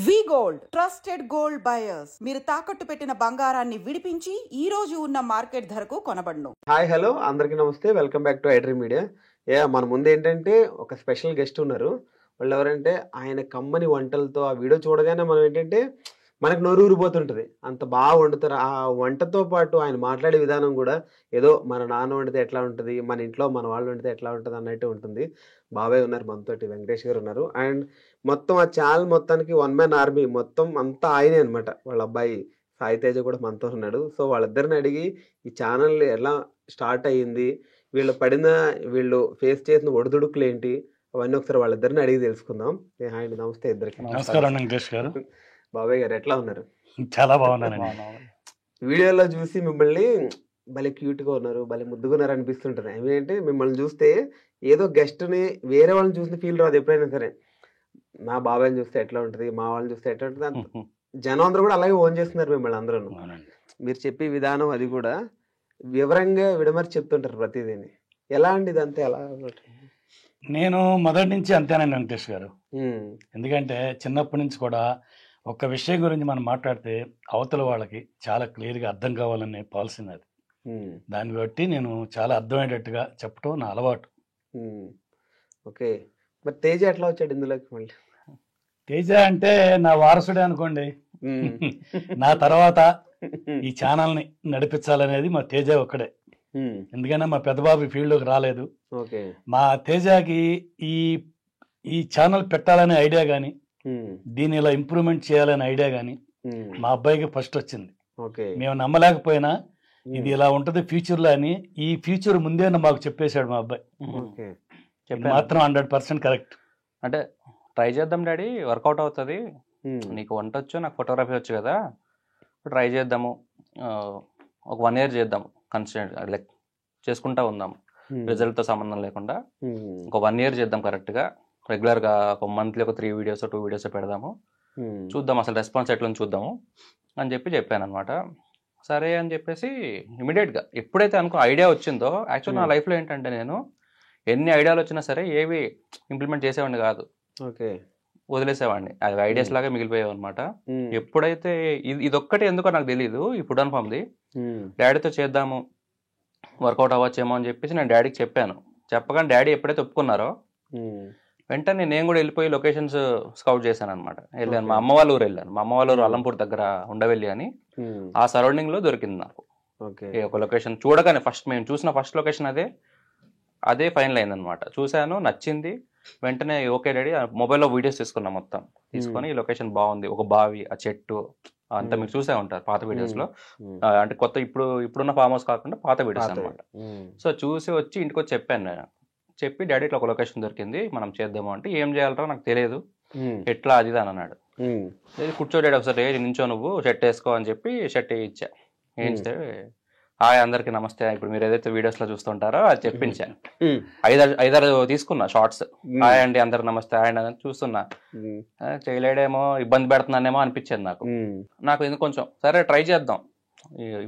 వి gold trusted gold buyers. మీరు తాకట్టు పెట్టిన బంగారాన్ని విడిపించి ఈ రోజు ఉన్న మార్కెట్ ధరకు కొనబడును. హాయ్ హలో అందరికీ నమస్తే, welcome back to iDream media. మన ముందు ఏంటంటే ఒక స్పెషల్ గెస్ట్ ఉన్నారు. వాళ్ళు ఎవరంటే ఆయన కమ్మని వంటలతో ఆ వీడియో చూడగానే మనం ఏంటంటే మనకు నోరు ఊరిపోతుంటుంది. అంత బాగా వండుతారు. ఆ వంటతో పాటు ఆయన మాట్లాడే విధానం కూడా ఏదో మన నాన్న వండితే ఎట్లా ఉంటుంది, మన ఇంట్లో మన వాళ్ళు వండితే ఎట్లా ఉంటుంది అన్నట్టు ఉంటుంది. బాబాయ్ ఉన్నారు మనతోటి, వెంకటేష్ గారు ఉన్నారు. అండ్ మొత్తం ఆ ఛానల్ మొత్తానికి వన్ మ్యాన్ ఆర్మీ మొత్తం అంతా ఆయనే అనమాట. వాళ్ళ అబ్బాయి సాయి తేజ కూడా మనతో ఉన్నాడు. సో వాళ్ళిద్దరిని అడిగి ఈ ఛానల్ ఎలా స్టార్ట్ అయ్యింది, వీళ్ళు ఫేస్ చేసిన ఒడిదుడుకులు ఏంటి, అవన్నీ ఒకసారి వాళ్ళిద్దరిని అడిగి తెలుసుకుందాం. హాయ్, నమస్తే ఇద్దరికి. నమస్కారం వెంకటేష్ గారు. బాబాయ్ గారు ఎట్లా ఉన్నారు? చాలా బాగున్నాను. వీడియోలో చూసి మిమ్మల్ని భలే క్యూట్గా ఉన్నారు, భలే ముద్దుగా ఉన్నారు అనిపిస్తుంటుంది. ఏంటంటే మిమ్మల్ని చూస్తే ఏదో గెస్ట్ని వేరే వాళ్ళని చూసిన ఫీల్ రాదు ఎప్పుడైనా సరే. నా బాబాయ్ని చూస్తే ఎట్లా ఉంటుంది, మా వాళ్ళని చూస్తే ఎట్లా ఉంటుంది, జనం అందరూ కూడా అలాగే ఓన్ చేస్తున్నారు మిమ్మల్ని అందరూ. మీరు చెప్పే విధానం అది కూడా వివరంగా విడమర్చి చెప్తుంటారు ప్రతిదీని. ఎలా అండి ఇదంతా? ఎలా? నేను మొదటి నుంచి అంతేనండి వెంకటేష్ గారు. ఎందుకంటే చిన్నప్పటి నుంచి కూడా ఒక విషయం గురించి మనం మాట్లాడితే అవతల వాళ్ళకి చాలా క్లియర్గా అర్థం కావాలనే పాలసీ అది. దాన్ని బట్టి నేను చాలా అర్థమయ్యేటట్టుగా చెప్పడం నా అలవాటు. ఓకే, మరి తేజ ఎట్లా వచ్చాడు ఇందులోకి? మళ్ళీ తేజ అంటే నా వారసుడే అనుకోండి. నా తర్వాత ఈ ఛానల్ని నడిపించాలనేది మా తేజ ఒక్కడే. ఎందుకంటే మా పెద్దబాబు ఫీల్డ్లోకి రాలేదు. మా తేజకి ఈ ఛానల్ పెట్టాలనే ఐడియా కానీ, దీన్ని ఇలా ఇంప్రూవ్మెంట్ చేయాలనే ఐడియా కానీ మా అబ్బాయికి ఫస్ట్ వచ్చింది. మేము నమ్మలేకపోయినా ఇది ఇలా ఉంటది ఫ్యూచర్ లో అని, ఈ ఫ్యూచర్ ముందే మాకు చెప్పేశాడు మా అబ్బాయి. మాత్రం 100% కరెక్ట్. అంటే ట్రై చేద్దాం డాడీ, వర్కౌట్ అవుతుంది, నీకు వంట వచ్చు, నాకు ఫోటోగ్రఫీ వచ్చు కదా, ట్రై చేద్దాము, ఒక 1 year చేద్దాం, కన్సిస్టెంట్ లైక్ చేసుకుంటా ఉందాం, రిజల్ట్తో సంబంధం లేకుండా ఒక 1 year చేద్దాం కరెక్ట్గా, రెగ్యులర్గా ఒక మంత్లీ ఒక 3 videos 2 videos పెడదాము, చూద్దాం అసలు రెస్పాన్స్ ఎట్లా చూద్దాము అని చెప్పాను అనమాట. సరే అని చెప్పేసి ఇమీడియట్గా ఎప్పుడైతే ఐడియా వచ్చిందో, యాక్చువల్ నా లైఫ్లో ఏంటంటే నేను ఎన్ని ఐడియాలు వచ్చినా సరే ఏవి ఇంప్లిమెంట్ చేసేవాడిని కాదు, వదిలేసేవాడిని. అది ఐడియాస్ లాగా మిగిలిపోయావు అనమాట. ఎప్పుడైతే ఇదొక్కటి ఎందుకో నాకు తెలియదు, ఈ ఫుడ్ అండ్ ఫామ్ది డాడీతో చేద్దాము, వర్కౌట్ అవ్వచ్చేమో అని చెప్పేసి నేను డాడీకి చెప్పాను. చెప్పగానే డాడీ ఎప్పుడైతే ఒప్పుకున్నారో వెంటనే నేను కూడా వెళ్ళిపోయి లొకేషన్స్ స్కౌట్ చేశాను అనమాట. వెళ్ళాను, మా అమ్మ వాళ్ళ ఊరు వెళ్ళాను. మా అమ్మ వాళ్ళ ఊరు అల్లంపూర్ దగ్గర ఉండవెల్లి అని, ఆ సరౌండింగ్ లో దొరికింది నాకు ఒక లొకేషన్. చూడగానే మేము చూసిన ఫస్ట్ లొకేషన్ అదే ఫైనల్ అయింది అనమాట. చూశాను, నచ్చింది. వెంటనే ఓకే డాడీ, మొబైల్లో వీడియోస్ తీసుకున్నాం, మొత్తం తీసుకొని ఈ లొకేషన్ బాగుంది, ఒక బావి, ఆ చెట్టు అంతా మీరు చూసే ఉంటారు పాత వీడియోస్ లో. అంటే కొత్త ఇప్పుడున్న ఫామ్ హౌస్ కాకుండా పాత వీడియోస్ అనమాట. సో చూసి వచ్చి ఇంటికి వచ్చి చెప్పాను నేను. చెప్పి డాడీ ఇట్లా ఒక లొకేషన్ దొరికింది, మనం చేద్దాము అంటే, ఏం చేయాలరా నాకు తెలియదు, ఎట్లా అది అని అన్నాడు. కూర్చో డాడీ ఒకసారి నించో, నువ్వు షర్ట్ వేసుకో అని చెప్పి షర్ట్ ఇచ్చా. వేయిస్తే హాయ్ అందరికి నమస్తే, ఇప్పుడు మీరు ఏదైతే వీడియోస్ లో చూస్తుంటారో అది చెప్పించా. 5-6 తీసుకున్నా షార్ట్స్. హాయ్ అండి అందరు నమస్తే, హాయ్ అండి అని చూస్తున్నా. చేయలేడేమో, ఇబ్బంది పెడుతున్నానేమో అనిపించేది నాకు ఎందుకు కొంచెం సరే ట్రై చేద్దాం,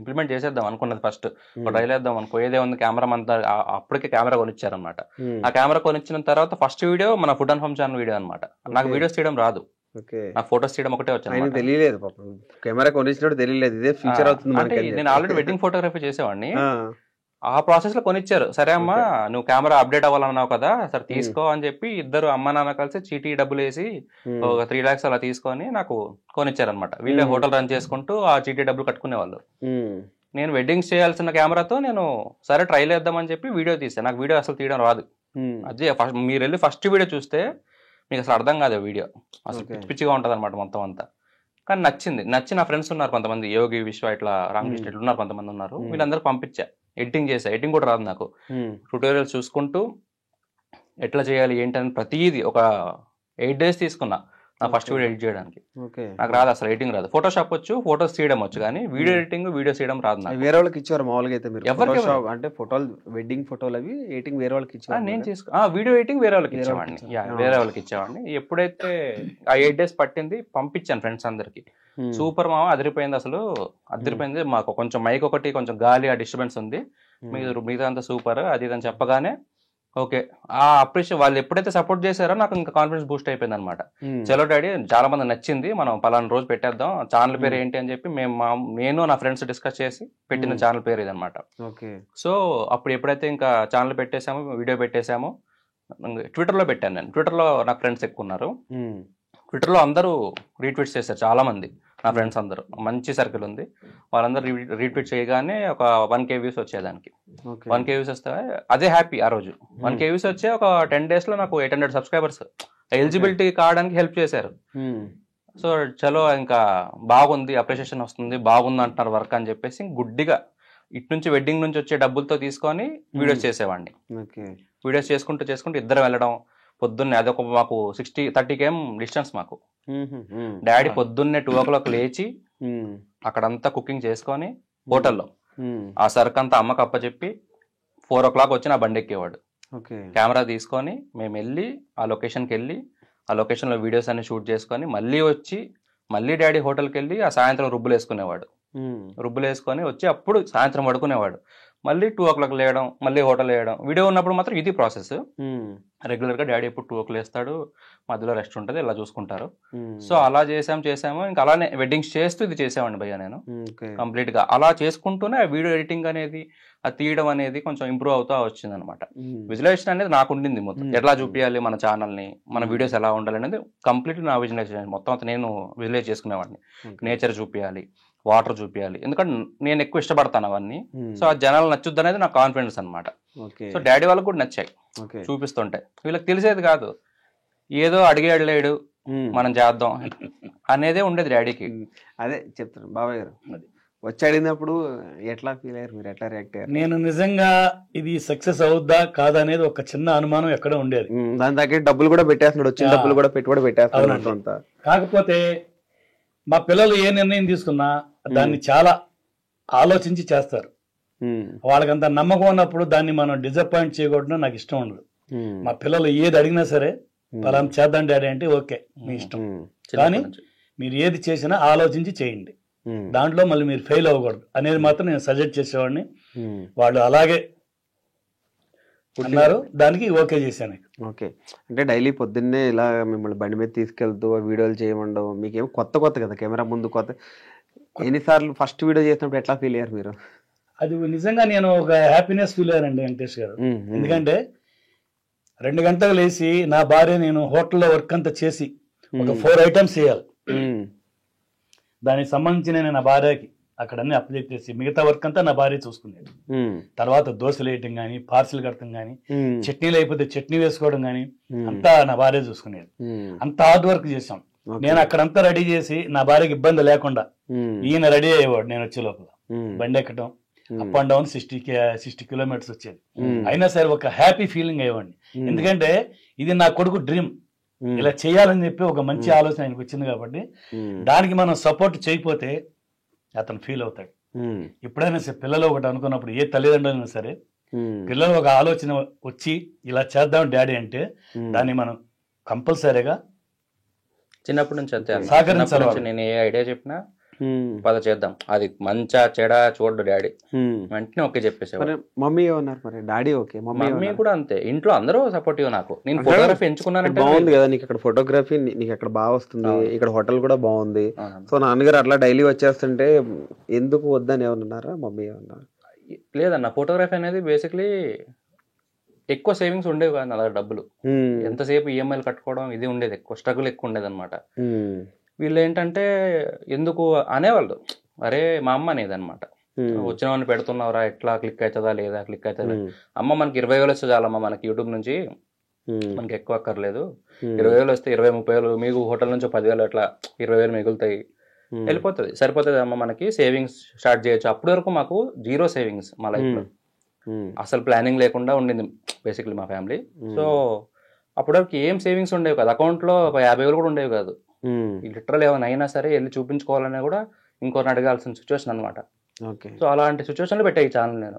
ఇంప్లిమెంట్ చేసేద్దాం అనుకున్నది. ఫస్ట్ ట్రై చేద్దాం అనుకో, ఏదే ఉంది కెమెరా అంతా, అప్పటికే కెమెరా కొనిచ్చారనమాట. ఆ కెమెరా కొనిచ్చిన తర్వాత ఫస్ట్ వీడియో మన food and home channel video అనమాట. నాకు వీడియోస్ తీయడం రాదు, నాకు ఫొటోస్ తీయడం ఒకటే వచ్చాను. తెలియలేదు కెమెరా కొనిచ్చినట్టు, తెలియలేదు ఇదే ఫ్యూచర్ అవుతుంది. నేను ఆల్రెడీ వెడ్డింగ్ ఫోటోగ్రఫీ చేసేవాడిని. ఆ ప్రాసెస్ లో కొనిచ్చారు. సరే అమ్మా నువ్వు కెమెరా అప్డేట్ అవ్వాలన్నావు కదా, సరే తీసుకో అని చెప్పి ఇద్దరు అమ్మ నాన్న కలిసి చీటీ డబ్బులు వేసి ఒక 3 lakhs అలా తీసుకొని నాకు కొనిచ్చారు అనమాట. వీళ్ళే హోటల్ రన్ చేసుకుంటూ ఆ చీటీ డబ్బులు కట్టుకునేవాళ్ళు. నేను వెడ్డింగ్స్ చేయాల్సిన కెమెరాతో నేను సరే ట్రై చేద్దామని చెప్పి వీడియో తీసాను. నాకు వీడియో అసలు తీయడం రాదు. అదే మీరు వెళ్ళి ఫస్ట్ వీడియో చూస్తే మీకు అసలు అర్థం కాదు వీడియో, అసలు పిచ్చి పిచ్చిగా ఉంటుంది అనమాట మొత్తం అంతా. కానీ నచ్చి నా ఫ్రెండ్స్ ఉన్నారు కొంతమంది, యోగి, విశ్వ, ఇట్లా రామకృష్ణ ఇట్లా ఉన్నారు కొంతమంది ఉన్నారు. వీళ్ళందరూ పంపించా, ఎడిటింగ్ చేసా. ఎడిటింగ్ కూడా రాదు నాకు, ట్యూటోరియల్స్ చూసుకుంటూ ఎట్లా చేయాలి ఏంటని ప్రతిదీ ఒక 8 days తీసుకున్నా నా ఫస్ట్ వీడియో ఎడిట్ చేయడానికి. నాకు రాదు అసలు, ఎడిటింగ్ రాదు. ఫోటోషాప్ వచ్చు, ఫోటోస్ తీయడం వచ్చు, కానీ వీడియో ఎడిటింగ్, వీడియోస్ తీయడం రాదు నాకు. వేరే వాళ్ళకి ఇచ్చారు మామూలుగా అయితే మీరు? ఎవరికి అంటే ఫోటోలు, వెడ్డింగ్ ఫోటోలు అవి ఎడిటింగ్ వేరే వాళ్ళకి ఇచ్చారు. నేను వీడియో ఎడిటింగ్ వేరే వాళ్ళకి ఇచ్చేవాడిని. ఎప్పుడైతే ఆ 8 days పట్టింది, పంపించాను ఫ్రెండ్స్ అందరికి. సూపర్ మామ, అదిరిపోయింది, అసలు అదిరిపోయింది. మాకు కొంచెం మైక్ ఒకటి కొంచెం గాలి, ఆ డిస్టర్బెన్స్ ఉంది, మిగతా అంతా సూపర్ అది అని చెప్పగానే ఓకే. ఆ అప్రిషియేట్ వాళ్ళు ఎప్పుడైతే సపోర్ట్ చేశారో నాకు ఇంకా కాన్ఫిడెన్స్ బూస్ట్ అయిపోయింది అనమాట. చలో డాడీ చాలా మంది నచ్చింది, మనం పలానా రోజు పెట్టేద్దాం, ఛానల్ పేరు ఏంటి అని చెప్పి నేను నా ఫ్రెండ్స్ డిస్కస్ చేసి పెట్టిన ఛానల్ పేరు ఇది అనమాట. సో అప్పుడు ఎప్పుడైతే ఇంకా ఛానల్ పెట్టేశామో, వీడియో పెట్టేశామో, ట్విట్టర్లో పెట్టాను నేను. ట్విట్టర్లో నాకు ఫ్రెండ్స్ ఎక్కువ ఉన్నారు. ట్విట్టర్లో అందరూ రీట్వీట్స్ చేశారు, చాలా మంది నా ఫ్రెండ్స్ అందరూ, మంచి సర్కిల్ ఉంది. వాళ్ళందరూ రీట్వీట్ చేయగానే ఒక 1K వ్యూస్ వచ్చేదానికి. 1K వ్యూస్ వస్తే అదే హ్యాపీ. ఆ రోజు 1K వ్యూస్ వచ్చే ఒక 10 days లో నాకు 800 సబ్స్క్రైబర్స్ ఎలిజిబిలిటీ కావడానికి హెల్ప్ చేశారు. సో చలో ఇంకా బాగుంది, అప్రిషియేషన్ వస్తుంది, బాగుంది అంటున్నారు వర్క్ అని చెప్పేసి గుడ్డిగా ఇటు నుంచి వెడ్డింగ్ నుంచి వచ్చే డబ్బులతో తీసుకొని వీడియోస్ చేసేవాడిని. వీడియోస్ చేసుకుంటూ ఇద్దరు వెళ్ళడం పొద్దున్నే, అదొక మాకు 30 km డిస్టెన్స్ మాకు. డాడీ పొద్దున్నే 2 o'clock లేచి అక్కడంతా కుకింగ్ చేసుకొని హోటల్లో ఆ సరుకు అంతా అమ్మకి అప్పచెప్పి 4 o'clock వచ్చి నా బండి ఎక్కేవాడు. కెమెరా తీసుకొని మేము వెళ్ళి ఆ లొకేషన్కి వెళ్ళి ఆ లొకేషన్లో వీడియోస్ అన్ని షూట్ చేసుకొని మళ్ళీ వచ్చి మళ్ళీ డాడీ హోటల్కి వెళ్ళి ఆ సాయంత్రం రుబ్బులు వేసుకునేవాడు. రుబ్బులు వేసుకొని వచ్చి అప్పుడు సాయంత్రం పడుకునేవాడు. మళ్ళీ 2 o'clock లేయడం, మళ్ళీ హోటల్ వేయడం. వీడియో ఉన్నప్పుడు మాత్రం ఇది ప్రాసెస్. రెగ్యులర్గా డాడీ ఎప్పుడు 2 o'clock లేస్తాడు, మధ్యలో రెస్ట్ ఉంటుంది, ఇలా చూసుకుంటారు. సో అలా చేసాము. ఇంకా అలానే వెడ్డింగ్స్ చేస్తూ ఇది చేసామండి భయ్య నేను కంప్లీట్ గా. అలా చేసుకుంటూనే వీడియో ఎడిటింగ్ అనేది, అది తీయడం అనేది కొంచెం ఇంప్రూవ్ అవుతా వచ్చింది అనమాట. విజువలైజేషన్ అనేది నాకు ఉండింది మొత్తం, ఎట్లా చూపించాలి మన ఛానల్ ని, మన వీడియోస్ ఎలా ఉండాలి అనేది కంప్లీట్ నా విజువలైజేషన్ మొత్తం అంతా నేను విజువలైజ్ చేసుకునేవాడిని. నేచర్ చూపించాలి, వాటర్ చూపించాలి, ఎందుకంటే నేను ఎక్కువ ఇష్టపడతాను అవన్నీ. సో ఆ జనాలు నచ్చుద్ది అనేది నాకు కాన్ఫిడెన్స్ అనమాట. సో డాడీ వాళ్ళకి కూడా నచ్చాయి చూపిస్తుంటే. వీళ్ళకి తెలిసేది కాదు, ఏదో అడిగేయలేడు మనం చేద్దాం అనేదే ఉండేది డాడీకి. అదే చెప్తాను బాబాయ్ గారు, వచ్చి అడిగినప్పుడు ఎట్లా ఫీల్ అయ్యారు మీరు, ఎట్లా రియాక్ట్ అయ్యారు? నేను నిజంగా ఇది సక్సెస్ అవుద్దా కాదా అనేది ఒక చిన్న అనుమానం ఎక్కడ ఉండేది. దాని దగ్గర డబ్బులు కూడా పెట్టేస్తున్నాడు, వచ్చిన డబ్బులు కూడా పెట్టుబడి పెట్టేస్తున్నాడు. కాకపోతే మా పిల్లలు ఏ నిర్ణయం తీసుకున్నా దాన్ని చాలా ఆలోచించి చేస్తారు. వాళ్ళకంత నమ్మకం ఉన్నప్పుడు దాన్ని మనం డిసప్పాయింట్ చేయకూడదు, నాకు ఇష్టం ఉండదు. మా పిల్లలు ఏది అడిగినా సరే పలానా చేద్దాం డాడీ అంటే ఓకే మీ ఇష్టం, కానీ మీరు ఏది చేసినా ఆలోచించి చేయండి, దాంట్లో మళ్ళీ మీరు ఫెయిల్ అవ్వకూడదు అనేది మాత్రం నేను సజెస్ట్ చేసేవాడిని. వాళ్ళు అలాగే అన్నారు, దానికి ఓకే చేశాను. ఓకే, అంటే డైలీ పొద్దున్నే ఇలా మిమ్మల్ని బండి మీద తీసుకెళ్తూ వీడియోలు చేయమండవు, మీకేమో కొత్త కదా కెమెరా ముందు కొత్త. ఎన్నిసార్లు ఫస్ట్ వీడియో చేసినప్పుడు ఎట్లా ఫీల్ అయ్యారు మీరు? అది నిజంగా నేను ఒక హ్యాపీనెస్ ఫీల్ అయ్యానండి వెంకటేష్ గారు. ఎందుకంటే 2 గంటలు లేచి నా భార్య, నేను హోటల్లో వర్క్ అంతా చేసి ఒక 4 items చేయాలి. దానికి సంబంధించి నేను నా భార్యకి అక్కడ అన్ని అప్లై చేసి మిగతా వర్క్ అంతా నా భార్య చూసుకునేది. తర్వాత దోశలు వేయటం కానీ, పార్సిల్ కడటం కానీ, చట్నీలు అయిపోతే చట్నీ వేసుకోవడం కానీ అంతా నా భార్య చూసుకునేది. అంత హార్డ్ వర్క్ చేసాం. నేను అక్కడంతా రెడీ చేసి నా భార్యకి ఇబ్బంది లేకుండా ఈయన రెడీ అయ్యేవాడు. నేను వచ్చే లోపల బండి ఎక్కడం, అప్ అండ్ డౌన్ 60 kilometers వచ్చేది. అయినా సరే ఒక హ్యాపీ ఫీలింగ్ అయ్యేవాడిని. ఎందుకంటే ఇది నా కొడుకు డ్రీమ్, ఇలా చేయాలని చెప్పి ఒక మంచి ఆలోచన ఆయనకు వచ్చింది. కాబట్టి దానికి మనం సపోర్ట్ చేయకపోతే అతను ఫీల్ అవుతాడు. ఎప్పుడైనా సరే పిల్లలు ఒకటి అనుకున్నప్పుడు, ఏ తల్లిదండ్రులైనా సరే పిల్లలు ఒక ఆలోచన వచ్చి ఇలా చేద్దాం డాడీ అంటే దాన్ని మనం కంపల్సరీగా చిన్నప్పటి నుంచి అంతే సహకరించాలి. నేను ఏ ఐడియా చెప్పినా పద చేద్దాం, అది మంచా చెడా చూడు డాడీ వెంటనే ఓకే చెప్పేసేవాడు. మమ్మీ ఏమన్నారు మరి? డాడీ ఓకే, మమ్మీ కూడా అంతే. ఇంట్లో అందరూ సపోర్టివ్ నాకు. నేను ఫోటోగ్రఫీ ఎంచుకున్నానంటే బాగుంది కదా నీకు, అక్కడ ఫోటోగ్రఫీ నీకు అక్కడ బాగా వస్తుంది, ఇక్కడ హోటల్ కూడా బాగుంది. సో నాన్నగారు అట్లా డైలీ వచ్చేస్తుంటే ఎందుకు వద్దని ఏమన్నారా మమ్మీ? ఏమన్నారు? లేదన్న, ఫోటోగ్రఫీ అనేది బేసిక్లీ ఎక్కువ సేవింగ్స్ ఉండేవి కాదు నా దగ్గర, డబ్బులు ఎంతసేపు ఈఎంఐలు కట్టుకోవడం ఇది ఉండేది, ఎక్కువ స్ట్రగుల్ ఎక్కువ ఉండేది అనమాట. వీళ్ళు ఏంటంటే ఎందుకు అనేవాళ్ళు, అరే మా అమ్మ అనేది అనమాట, వచ్చిన వాడిని పెడుతున్నావురా, ఎట్లా క్లిక్ అవుతుందా లేదా, క్లిక్ అవుతుందా, అమ్మ మనకి 20,000 వస్తే చాలమ్మా మనకి యూట్యూబ్ నుంచి, మనకి ఎక్కువ అక్కర్లేదు, 20,000 వస్తే 20-30,000 మీకు హోటల్ నుంచి 10,000 అట్లా 20,000 మిగులుతాయి, వెళ్ళిపోతుంది, సరిపోతుంది అమ్మ మనకి, సేవింగ్స్ స్టార్ట్ చేయొచ్చు. అప్పటి వరకు మాకు 0 సేవింగ్స్ మా లైఫ్ లో, అసలు ప్లానింగ్ లేకుండా ఉండింది బేసిక్లీ మా ఫ్యామిలీ. సో అప్పటి వరకు ఏం సేవింగ్స్ ఉండేవి కాదు, అకౌంట్ లో 50,000 కూడా ఉండేవి కాదు. లిటరల్ ఏమైనా అయినా సరే వెళ్ళి చూపించుకోవాలన్నా కూడా ఇంకోరిని అడగాల్సిన సిచ్యువేషన్ అనమాట. సో అలాంటి సిచ్యువేషన్ లో పెట్టా ఈ ఛానల్ నేను.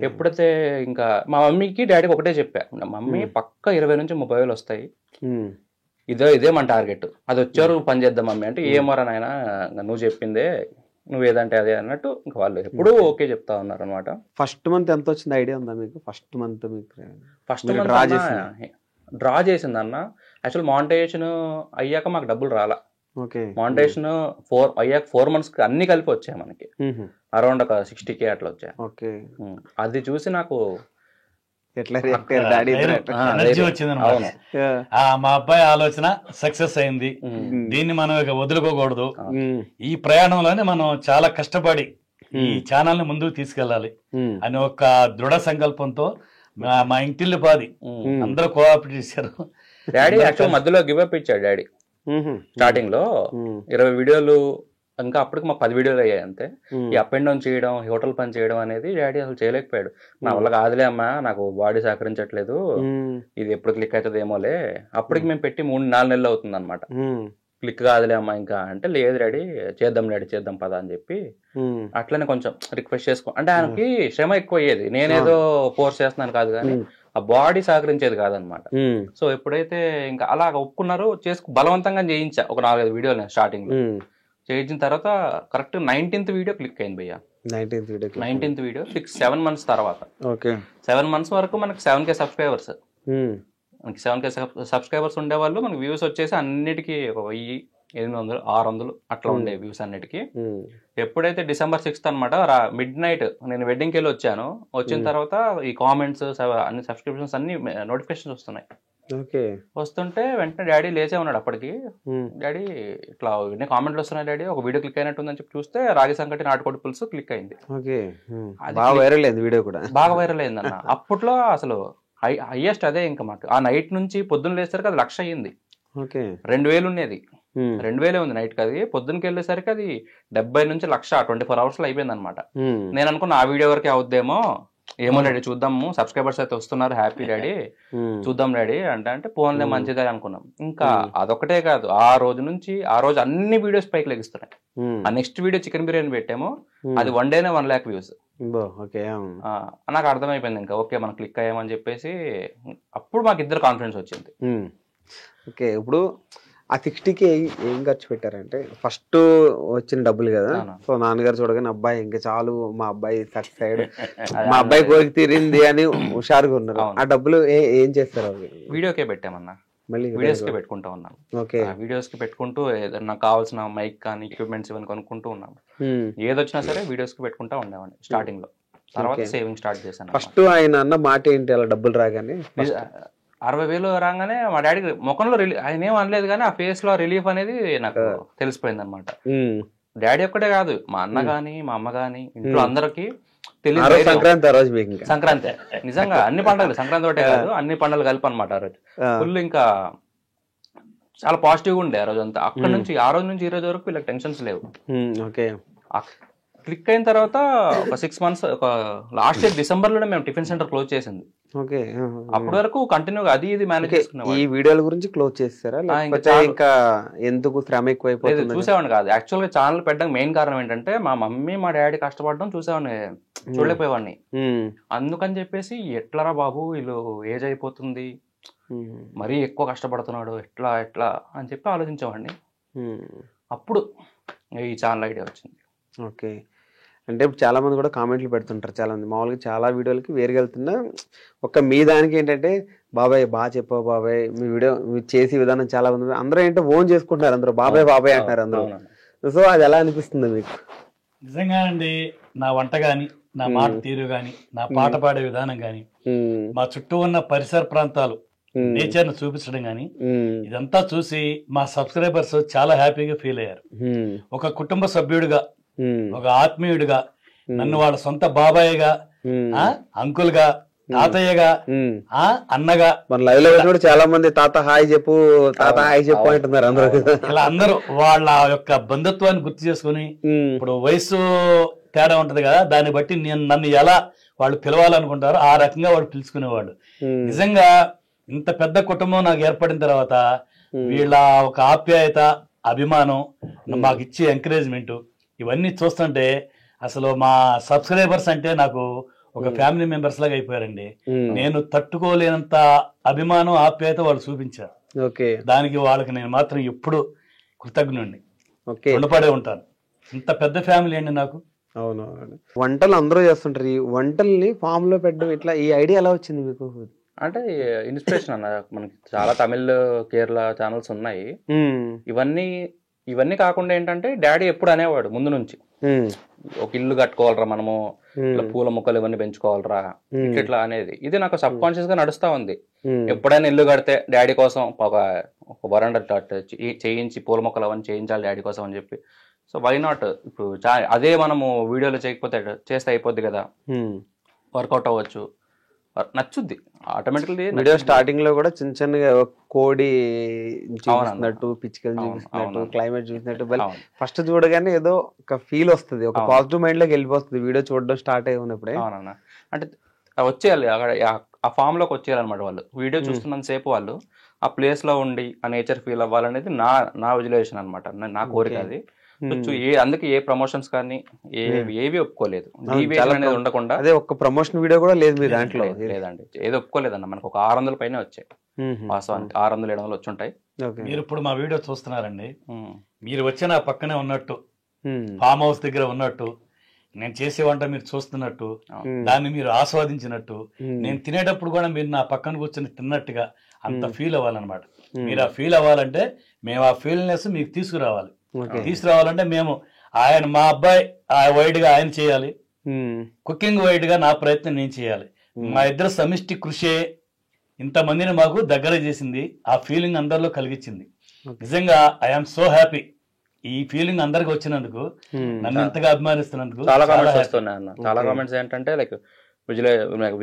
ఎప్పుడైతే ఇంకా మా మమ్మీకి డాడీకి ఒకటే చెప్పా, మమ్మీ పక్క 20,000-30,000 వస్తాయి, ఇదే మన టార్గెట్, అది వచ్చారు పని చేద్దాం మమ్మీ అంటే, ఏమోరా నాయన నువ్వు చెప్పిందే నువ్వు ఏదంటే అదే అన్నట్టు ఇంకా వాళ్ళు ఎప్పుడూ ఓకే చెప్తా ఉన్నారు అనమాట. ఫస్ట్ మంత్ ఎంత వచ్చింది ఐడియా ఉందా మీకు? ఫస్ట్ మంత్ మీకు ఫస్ట్ మీరు మంత్ డ్రా చేసింది అన్న. యాక్చువల్ మానిటైజేషన్ అయ్యాక మాకు డబ్బులు రాలా. ఓకే. మానిటైజేషన్ 4 months అన్ని కలిపి వచ్చాయి మనకి, అరౌండ్ ఒక 60K అట్లా వచ్చాయి. ఓకే. అది చూసి నాకు ఎట్లా రియాక్ట్ అయ్యారు డాడీ? ఎనర్జీ వచ్చింది అవును. మా అబ్బాయి ఆలోచన సక్సెస్ అయింది, దీన్ని మనం ఇక వదులుకోకూడదు. ఈ ప్రయాణంలోనే మనం చాలా కష్టపడి ఈ ఛానల్ ని ముందుకు తీసుకెళ్ళాలి అని ఒక దృఢ సంకల్పంతో మా ఇంటిల్లి పాది అందరూ కోఆపరేట్ చేశారు. డాడీ యాక్చువల్ మధ్యలో గివ్ అప్ ఇచ్చాడు డాడీ. స్టార్టింగ్ లో 20 వీడియోలు, ఇంకా అప్పటికి మాకు 10 వీడియోలు అయ్యాయి అంతే. ఈ అప్ అండ్ డౌన్ చేయడం, హోటల్ పని చేయడం అనేది డాడీ అసలు చేయలేకపోయాడు. నా వల్ల కాదులే అమ్మా, నాకు బాడీ సహకరించట్లేదు, ఇది ఎప్పుడు క్లిక్ అవుతుంది ఏమోలే. అప్పటికి మేము పెట్టి 3-4 నెలలు అవుతుంది అనమాట. క్లిక్ కాదులే అమ్మా ఇంకా అంటే, లేదు డాడీ చేద్దాం డాడీ చేద్దాం పదా అని చెప్పి అట్లనే కొంచెం రిక్వెస్ట్ చేసుకో అంటే ఆయనకి శ్రమ ఎక్కువ అయ్యేది. నేనేదో ఫోర్స్ చేస్తున్నాను కాదు కానీ ఆ బాడీ సహకరించేది కాదనమాట. సో ఎప్పుడైతే ఇంకా అలా ఒప్పుకున్నారో బలవంతంగా చేయించా ఒక 4-5 వీడియోలు స్టార్టింగ్ లో. చేయించిన తర్వాత కరెక్ట్ 19th వీడియో క్లిక్ అయింది భయ్య. 19th వీడియో 7 months తర్వాత. 7 months వరకు మనకి 7K సబ్స్క్రైబర్స్. మనకి 7K సబ్స్క్రైబర్స్ ఉండేవాళ్ళు. మనకి వ్యూస్ వచ్చేసి అన్నిటికీ 1000, 800, 600 అట్లా ఉండే వ్యూస్ అన్నిటికీ. ఎప్పుడైతే December 6th అనమాట midnight నేను వెడ్డింగ్కి వెళ్ళి వచ్చాను. వచ్చిన తర్వాత ఈ కామెంట్స్ అన్ని సబ్స్క్రిప్షన్స్ అన్ని నోటిఫికేషన్స్ వస్తున్నాయి. వస్తుంటే వెంటనే డాడీ లేచే ఉన్నాడు అప్పటికి. డాడీ ఇట్లా ఇన్ని కామెంట్లు వస్తున్నాయి డాడీ, ఒక వీడియో క్లిక్ అయినట్టుందని చెప్పి చూస్తే రాగి సంకటి నాటుకోడి పులుసు క్లిక్ అయింది. బాగా వైరల్ అయింది వీడియో కూడా, బాగా వైరల్ అయింది అన్న. అప్పట్లో అసలు హైయెస్ట్ అదే. ఇంకా మాకు ఆ నైట్ నుంచి పొద్దున్న లేసరికి అది 1,00,000 అయ్యింది. 2,000 ఉండేది, 2,000 ఉంది నైట్ కి. అది పొద్దున్నకి వెళ్ళేసరికి అది 70 నుంచి 1,00,000 24 hours లో అయిపోయింది అనమాట. నేను అనుకున్నా ఆ వీడియో వరకే అవుద్దేమో, ఏమో డాడీ చూద్దాము, సబ్స్క్రైబర్స్ అయితే వస్తున్నారు, హ్యాపీ డాడీ చూద్దాం డాడీ అంటే ఫోన్లే మంచిదే అనుకున్నాం. ఇంకా అదొకటే కాదు, ఆ రోజు అన్ని వీడియోస్ పైకి లెగిస్తున్నాయి. ఆ నెక్స్ట్ వీడియో చికెన్ బిర్యానీ పెట్టాము, అది 1 day 1 lakh వ్యూస్. నాకు అర్థమైపోయింది ఇంకా ఓకే మనం క్లిక్ అయ్యామని చెప్పేసి. అప్పుడు మాకు ఇద్దరు కాన్ఫిడెన్స్ వచ్చింది. ఓకే. ఇప్పుడు ఆ 60K ఏం ఖర్చు పెట్టారంటే, ఫస్ట్ వచ్చిన డబ్బులు కదా. సో నాన్నగారు చూడగానే అబ్బాయి ఇంకా చాలు, మా అబ్బాయి సక్సెస్ అయ్యాడు, మా అబ్బాయి కోరిక తీరింది అని హుషారుగా ఉన్నారు. ఆ డబ్బులు ఏం చేస్తారు? వీడియోకే పెట్టామన్నా, మళ్ళీ వీడియోస్ కి పెట్టుకుంటా ఉన్నాం. ఓకే, వీడియోస్ కి పెట్టుకుంటూ ఏదైనా కావాల్సిన మైక్ కానీ ఎక్విప్మెంట్స్ ఇవన్నీ కొనుక్కుంటూ ఉన్నాం. ఏదొచ్చినా సరే వీడియోస్ కి పెట్టుకుంటా ఉండేవాడిని స్టార్టింగ్ లో. తర్వాత సేవింగ్ స్టార్ట్ చేశాను. ఫస్ట్ ఆయన అన్న మాట ఏంటి, అలా డబ్బులు రాగానే 60,000 రాగానే మా డాడీ ముఖంలో ఆయన ఏం అనలేదు కానీ ఆ ఫేస్ లో రిలీఫ్ అనేది నాకు తెలిసిపోయింది అనమాట. డాడీ ఒక్కటే కాదు, మా అన్న గాని మా అమ్మ గాని ఇంట్లో అందరికి తెలియదు. సంక్రాంతి నిజంగా అన్ని పండుగలు, సంక్రాంతి ఒకటే కాదు అన్ని పండుగలు కలిపి అనమాట. ఆ రోజు ఫుల్ ఇంకా చాలా పాజిటివ్ గా ఉండే ఆ రోజు అంతా. అక్కడ నుంచి ఆ రోజు నుంచి ఈ రోజు వరకు వీళ్ళకి టెన్షన్స్ లేవు. క్లిక్ అయిన తర్వాత ఒక 6 months, ఒక లాస్ట్ ఇయర్ December లోనే మేము టిఫిన్ సెంటర్ క్లోజ్ చేసింది. అప్పటి వరకు కంటిన్యూగా అది ఇది మేనేజ్ చేసుకున్నాం. ఈ వీడియోల గురించి క్లోజ్ చేస్తారా, ఇంకా ఎందుకు శ్రమ ఎక్కువైపోయింది? చూసేవాడిని కాదు. యాక్చువల్ గా ఛానల్ పెట్టడానికి మెయిన్ కారణం ఏంటంటే మా మమ్మీ మా డాడీ కష్టపడడం చూసేవాడిని, చూడలేకపోయేవాడిని. అందుకని చెప్పేసి ఎట్లరా బాబు వీళ్ళు ఏజ్ అయిపోతుంది, మరీ ఎక్కువ కష్టపడుతున్నాడు, ఎట్లా ఎట్లా అని చెప్పి ఆలోచించేవాడిని. అప్పుడు ఈ ఛానల్ ఐడియా వచ్చింది. ఓకే. అంటే ఇప్పుడు చాలా మంది కూడా కామెంట్లు పెడుతుంటారు, చాలా మంది మామూలుగా చాలా వీడియోలకి వేరుగా వెళ్తున్నా, ఒక మీ దానికి ఏంటంటే బాబాయ్ బాగా చెప్పావు బాబాయ్, మీ వీడియో చేసే విధానం చాలా మంది అందరూ ఏంటంటే ఓన్ చేసుకుంటున్నారు, అందరూ బాబాయ్ బాబాయ్ అంటారు అందరూ. సో అది ఎలా అనిపిస్తుంది మీకు? నిజంగా అండి, నా వంట గాని, నా మాట తీరు గాని, నా పాట పాడే విధానం గాని, మా చుట్టూ ఉన్న పరిసర ప్రాంతాలు నేచర్ ను చూపించడం గాని, ఇదంతా చూసి మా సబ్స్క్రైబర్స్ చాలా హ్యాపీగా ఫీల్ అయ్యారు. ఒక కుటుంబ సభ్యుడిగా, ఒక ఆత్మీయుడిగా, నన్ను వాళ్ళ సొంత బాబాయ్గా, అంకుల్ గా, తాతయ్యగా, అన్నగా, మన లైవ్ లో కూడా చాలా మంది తాత హాయ్ చెప్పు, తాత హాయ్ చెప్పు అంటున్నారు అందరూ. ఇలా అందరూ వాళ్ళ యొక్క బంధుత్వాన్ని గుర్తు చేసుకుని, ఇప్పుడు వయసు తేడా ఉంటది కదా, దాన్ని బట్టి నన్ను ఎలా వాళ్ళు పిలవాలనుకుంటారో ఆ రకంగా వాళ్ళు పిలుచుకునేవాళ్ళు. నిజంగా ఇంత పెద్ద కుటుంబం నాకు ఏర్పడిన తర్వాత వీళ్ళ ఒక ఆప్యాయత, అభిమానం, మాకు ఇచ్చే ఎంకరేజ్మెంట్, ఇవన్నీ చూస్తుంటే అసలు మా సబ్స్క్రైబర్స్ అంటే నాకు ఒక ఫ్యామిలీ మెంబర్స్ లాగా అయిపోయారండి. నేను తట్టుకోలేనంత అభిమానం, ఆప్యాయత వాళ్ళు చూపించారు. దానికి వాళ్ళకి నేను మాత్రం ఎప్పుడు కృతజ్ఞుడిని, రుణపడే ఉంటాను. ఇంత పెద్ద ఫ్యామిలీ అండి నాకు. అవునవును. వంటలు అందరూ చేస్తుంటారు. ఈ వంటల్ని ఫామ్ లో పెట్టడం ఇట్లా ఈ ఐడియా ఎలా వచ్చింది మీకు? అంటే ఇన్స్పిరేషన్ అన్న, మనకి చాలా తమిళ్ కేరళ ఛానల్స్ ఉన్నాయి. ఇవన్నీ కాకుండా ఏంటంటే డాడీ ఎప్పుడు అనేవాడు ముందు నుంచి, ఒక ఇల్లు కట్టుకోవాలరా మనము, ఇట్లా పూల మొక్కలు ఇవన్నీ పెంచుకోవాలరా ఇట్లా అనేది. ఇది నాకు సబ్ కాన్షియస్ గా నడుస్తా ఉంది. ఎప్పుడైనా ఇల్లు కడితే డాడీ కోసం ఒక వరండా చేయించి పూల మొక్కలు అవన్నీ చేయించాలి డాడీ కోసం అని చెప్పి. సో వై నాట్, ఇప్పుడు అదే మనము వీడియోలో చేయకపోతే చేస్తే అయిపోద్ది కదా, వర్కౌట్ అవ్వచ్చు, నచ్చుద్ది ఆటోమేటిక్లీ. వీడియో స్టార్టింగ్ లో కూడా చిన్న చిన్నగా కోడి చూపిస్తున్నట్టు, పిచ్చికలు చూపిస్తున్నట్టు, క్లైమేట్ చూసినట్టు, ఫస్ట్ చూడగానే ఏదో ఒక ఫీల్ వస్తుంది, ఒక పాజిటివ్ మైండ్ లోకి వెళ్ళిపోతుంది వీడియో చూడడం స్టార్ట్ అయ్యి ఉన్నప్పుడే. అవునన్నా, అంటే వచ్చేయాలి అక్కడ ఆ ఫామ్ లోకి వచ్చేయాలన్నమాట. వాళ్ళు వీడియో చూస్తున్నంత సేపు వాళ్ళు ఆ ప్లేస్ లో ఉండి ఆ నేచర్ ఫీల్ అవ్వాలనేది నా విజువలైజేషన్ అనమాట, నా కోరిక అది. అందుకే ఏ ప్రమోషన్స్ కానీ ఏవి ఒప్పుకోలేదు, అనేది ఉండకుండా. అదే ఒక ప్రమోషన్ వీడియో కూడా లేదు మీ దాంట్లో? లేదండి, ఏది ఒప్పుకోలేదన్న. మనకు ఒక 600 పైన వచ్చాయి వాస్తవానికి, 600-700 వచ్చి ఉంటాయి. మీరు ఇప్పుడు మా వీడియో చూస్తున్నారండి, మీరు వచ్చి నా పక్కనే ఉన్నట్టు, ఫామ్ హౌస్ దగ్గర ఉన్నట్టు, నేను చేసే వంట మీరు చూస్తున్నట్టు, దాన్ని మీరు ఆస్వాదించినట్టు, నేను తినేటప్పుడు కూడా మీరు నా పక్కన కూర్చొని తిన్నట్టుగా అంత ఫీల్ అవ్వాలన్నమాట. మీరు ఆ ఫీల్ అవ్వాలంటే మేము ఆ ఫీల్నెస్ మీకు తీసుకురావాలి. తీసుకురావాలంటే మేము మా అబ్బాయి వైడ్ గా ఆయన చేయాలి, కుకింగ్ వైడ్ గా నా ప్రయత్నం నేను చేయాలి. మా ఇద్దరు సమిష్టి కృషి ఇంతమందిని మాకు దగ్గర చేసింది, ఆ ఫీలింగ్ అందరిలో కలిగించింది. నిజంగా ఐఎమ్ సో హ్యాపీ ఈ ఫీలింగ్ అందరికి వచ్చినందుకు, నన్ను ఎంతగా అభిమానిస్తున్నందుకు. చాలా కామెంట్స్ వస్తున్నాయి అన్న, చాలా కామెంట్స్ ఏంటంటే లైక్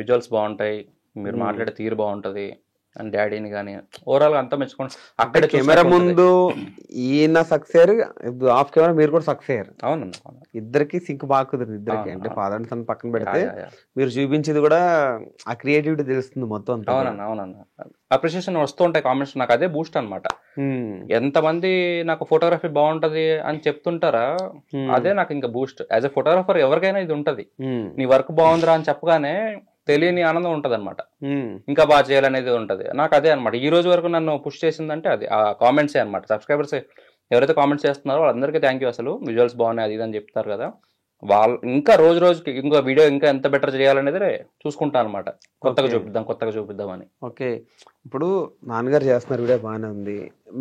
విజువల్స్ బాగుంటాయి, మీరు మాట్లాడే తీరు బాగుంటది అని డాడీని కానీ ఓవరాల్ గా అంతా మెచ్చుకోండి. అక్కడ కెమెరా ముందు ఈయన సక్సెస్, ఆఫ్ కెమెరా మీరు కూడా సక్సెస్. అవునన్నా, ఇద్దరికి సింక్ బాగా కుదిరింది ఇద్దరికి. అంటే ఫాదర్ అండ్ సన్ పక్కన పెడితే మీరు చూపించేది కూడా ఆ క్రియేటివిటీ తెలుస్తుంది మొత్తం. అవునన్నా, అప్రిషియేషన్ వస్తూ ఉంటాయి కామెంట్స్, నాకు అదే బూస్ట్ అనమాట. ఎంతమంది నాకు ఫోటోగ్రఫీ బాగుంటది అని చెప్తుంటారా, అదే నాకు ఇంకా బూస్ట్. యాజ్ ఎ ఫోటోగ్రాఫర్ ఎవరికైనా ఇది ఉంటది, నీ వర్క్ బాగుందిరా అని చెప్పగానే తెలియని ఆనందం ఉంటది అనమాట, ఇంకా బాగా చేయాలనేది ఉంటది. నాకు అదే అనమాట ఈ రోజు వరకు నన్ను పుష్ చేసిందంటే అది ఆ కామెంట్సే అనమాట. సబ్స్క్రైబర్స్ ఎవరైతే కామెంట్స్ చేస్తున్నారో వాళ్ళందరికీ థ్యాంక్ యూ. అసలు విజువల్స్ బాగున్నాయి అది ఇది అని చెప్తారు కదా, వాళ్ళు ఇంకా రోజు రోజుకి ఇంకో వీడియో ఇంకా ఎంత బెటర్ చేయాలనేది చూసుకుంటాను అనమాట. కొత్తగా చూపిద్దామని. ఓకే, ఇప్పుడు నాన్నగారు చేస్తున్నారు వీడియో బాగానే ఉంది,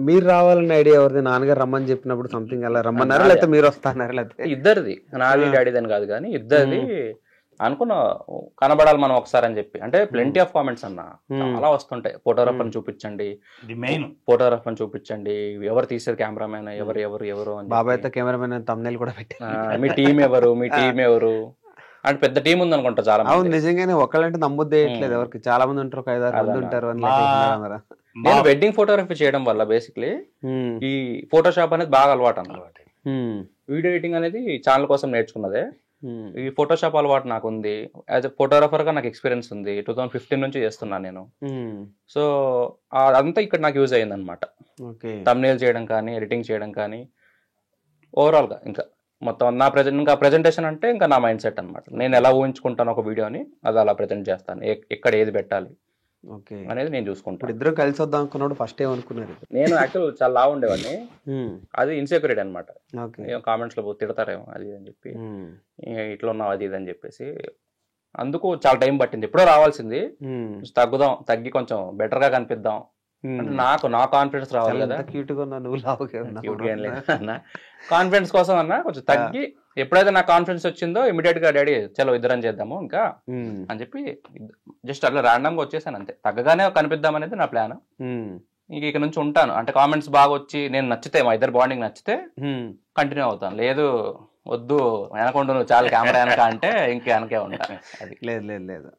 మీరు రావాలనే ఐడియా ఎవరిది? నాన్నగారు రమ్మని చెప్పినప్పుడు సంథింగ్ అలా రమ్మన్నారా, లేకపోతే మీరు వస్తారా? లేకపోతే ఇద్దరిది, నాది డాడీదని కాదు కానీ ఇద్దరిది. అనుకున్నా కనబడాలి మనం ఒకసారి అని చెప్పి. అంటే ప్లెంటీ ఆఫ్ కామెంట్స్ అన్న చాలా వస్తుంటాయి, ఫోటోగ్రాఫర్ చూపించండి, ఫోటోగ్రాఫర్ చూపించండి, ఎవరు తీసేది కెమెరామెన్, ఎవరు అని. బాబాయ్తో కెమెరామెన్ తమ్నెయిల్ కూడా పెట్టారు, మీ టీం ఎవరు అంటే పెద్ద టీం ఉంది అనుకుంటా చాలా. అవును, నిజంగానే ఒకళ్ళంటే నమ్మొద్దు వేయట్లేదు, ఎవరికి చాలా మంది ఉంటారు, 5-6 మంది ఉంటారు. నేను వెడ్డింగ్ ఫోటోగ్రఫీ చేయడం వల్ల బేసిక్లీ ఈ ఫోటోషాప్ అనేది బాగా అలవాటు అన్నమాట. వీడియో ఎడిటింగ్ అనేది ఛానల్ కోసం నేర్చుకున్నదే. ఈ ఫోటోషాప్ అలవాటు నాకు ఉంది, యాజ్ ఎ ఫోటోగ్రాఫర్ గా నాకు ఎక్స్పీరియన్స్ ఉంది, 2015 నుంచి చేస్తున్నాను నేను. సో అదంతా ఇక్కడ నాకు యూజ్ అయ్యింది అనమాట. థంబ్నెయిల్ చేయడం కానీ, ఎడిటింగ్ చేయడం కానీ, ఓవరాల్ గా ఇంకా మొత్తం నా ప్రెజెంటేషన్ అంటే ఇంకా నా మైండ్ సెట్ అనమాట. నేను ఎలా ఊహించుకుంటాను ఒక వీడియోని, అది అలా ప్రెజెంట్ చేస్తాను, ఎక్కడ ఏది పెట్టాలి అనేది నేను చూసుకుంటాను. ఇద్దరు కలిసి వద్దాం అనుకున్నాడు, ఫస్ట్ ఏమనుకున్నారు? నేను యాక్చువల్ చాలా లా ఉండేవాడిని, అది ఇన్సెక్యూరిటీ అనమాట. కామెంట్స్ లో తిడతారేమో అది అని చెప్పి, ఇట్లా ఉన్నావు అది ఇది అని చెప్పేసి, అందుకు చాలా టైం పట్టింది. ఎప్పుడో రావాల్సింది, తగ్గి కొంచెం బెటర్ గా కనిపిద్దాం అంటే నా కాన్ఫిడెన్స్ రావాలి కదా. కాన్ఫిడెన్స్ కోసం అన్నా కొంచెం తగ్గి, ఎప్పుడైతే నాకు కాన్ఫిడెన్స్ వచ్చిందో ఇమీడియట్ గా డాడీ చలో ఇద్దరం చేద్దాము ఇంకా అని చెప్పి జస్ట్ అట్లా ర్యాండమ్ గా వచ్చేసాను అంతే. తగ్గగానే కనిపిద్దాం అనేది నా ప్లాన్. ఇంక ఇక నుంచి ఉంటాను అంటే కామెంట్స్ బాగా వచ్చి నేను నచ్చితే, మా ఇద్దరు బాండింగ్ నచ్చితే కంటిన్యూ అవుతాను, లేదు వద్దు వెనకుండా నువ్వు చాలా కెమెరా వెనక అంటే ఇంక వెనకే ఉంటాను. అది లేదు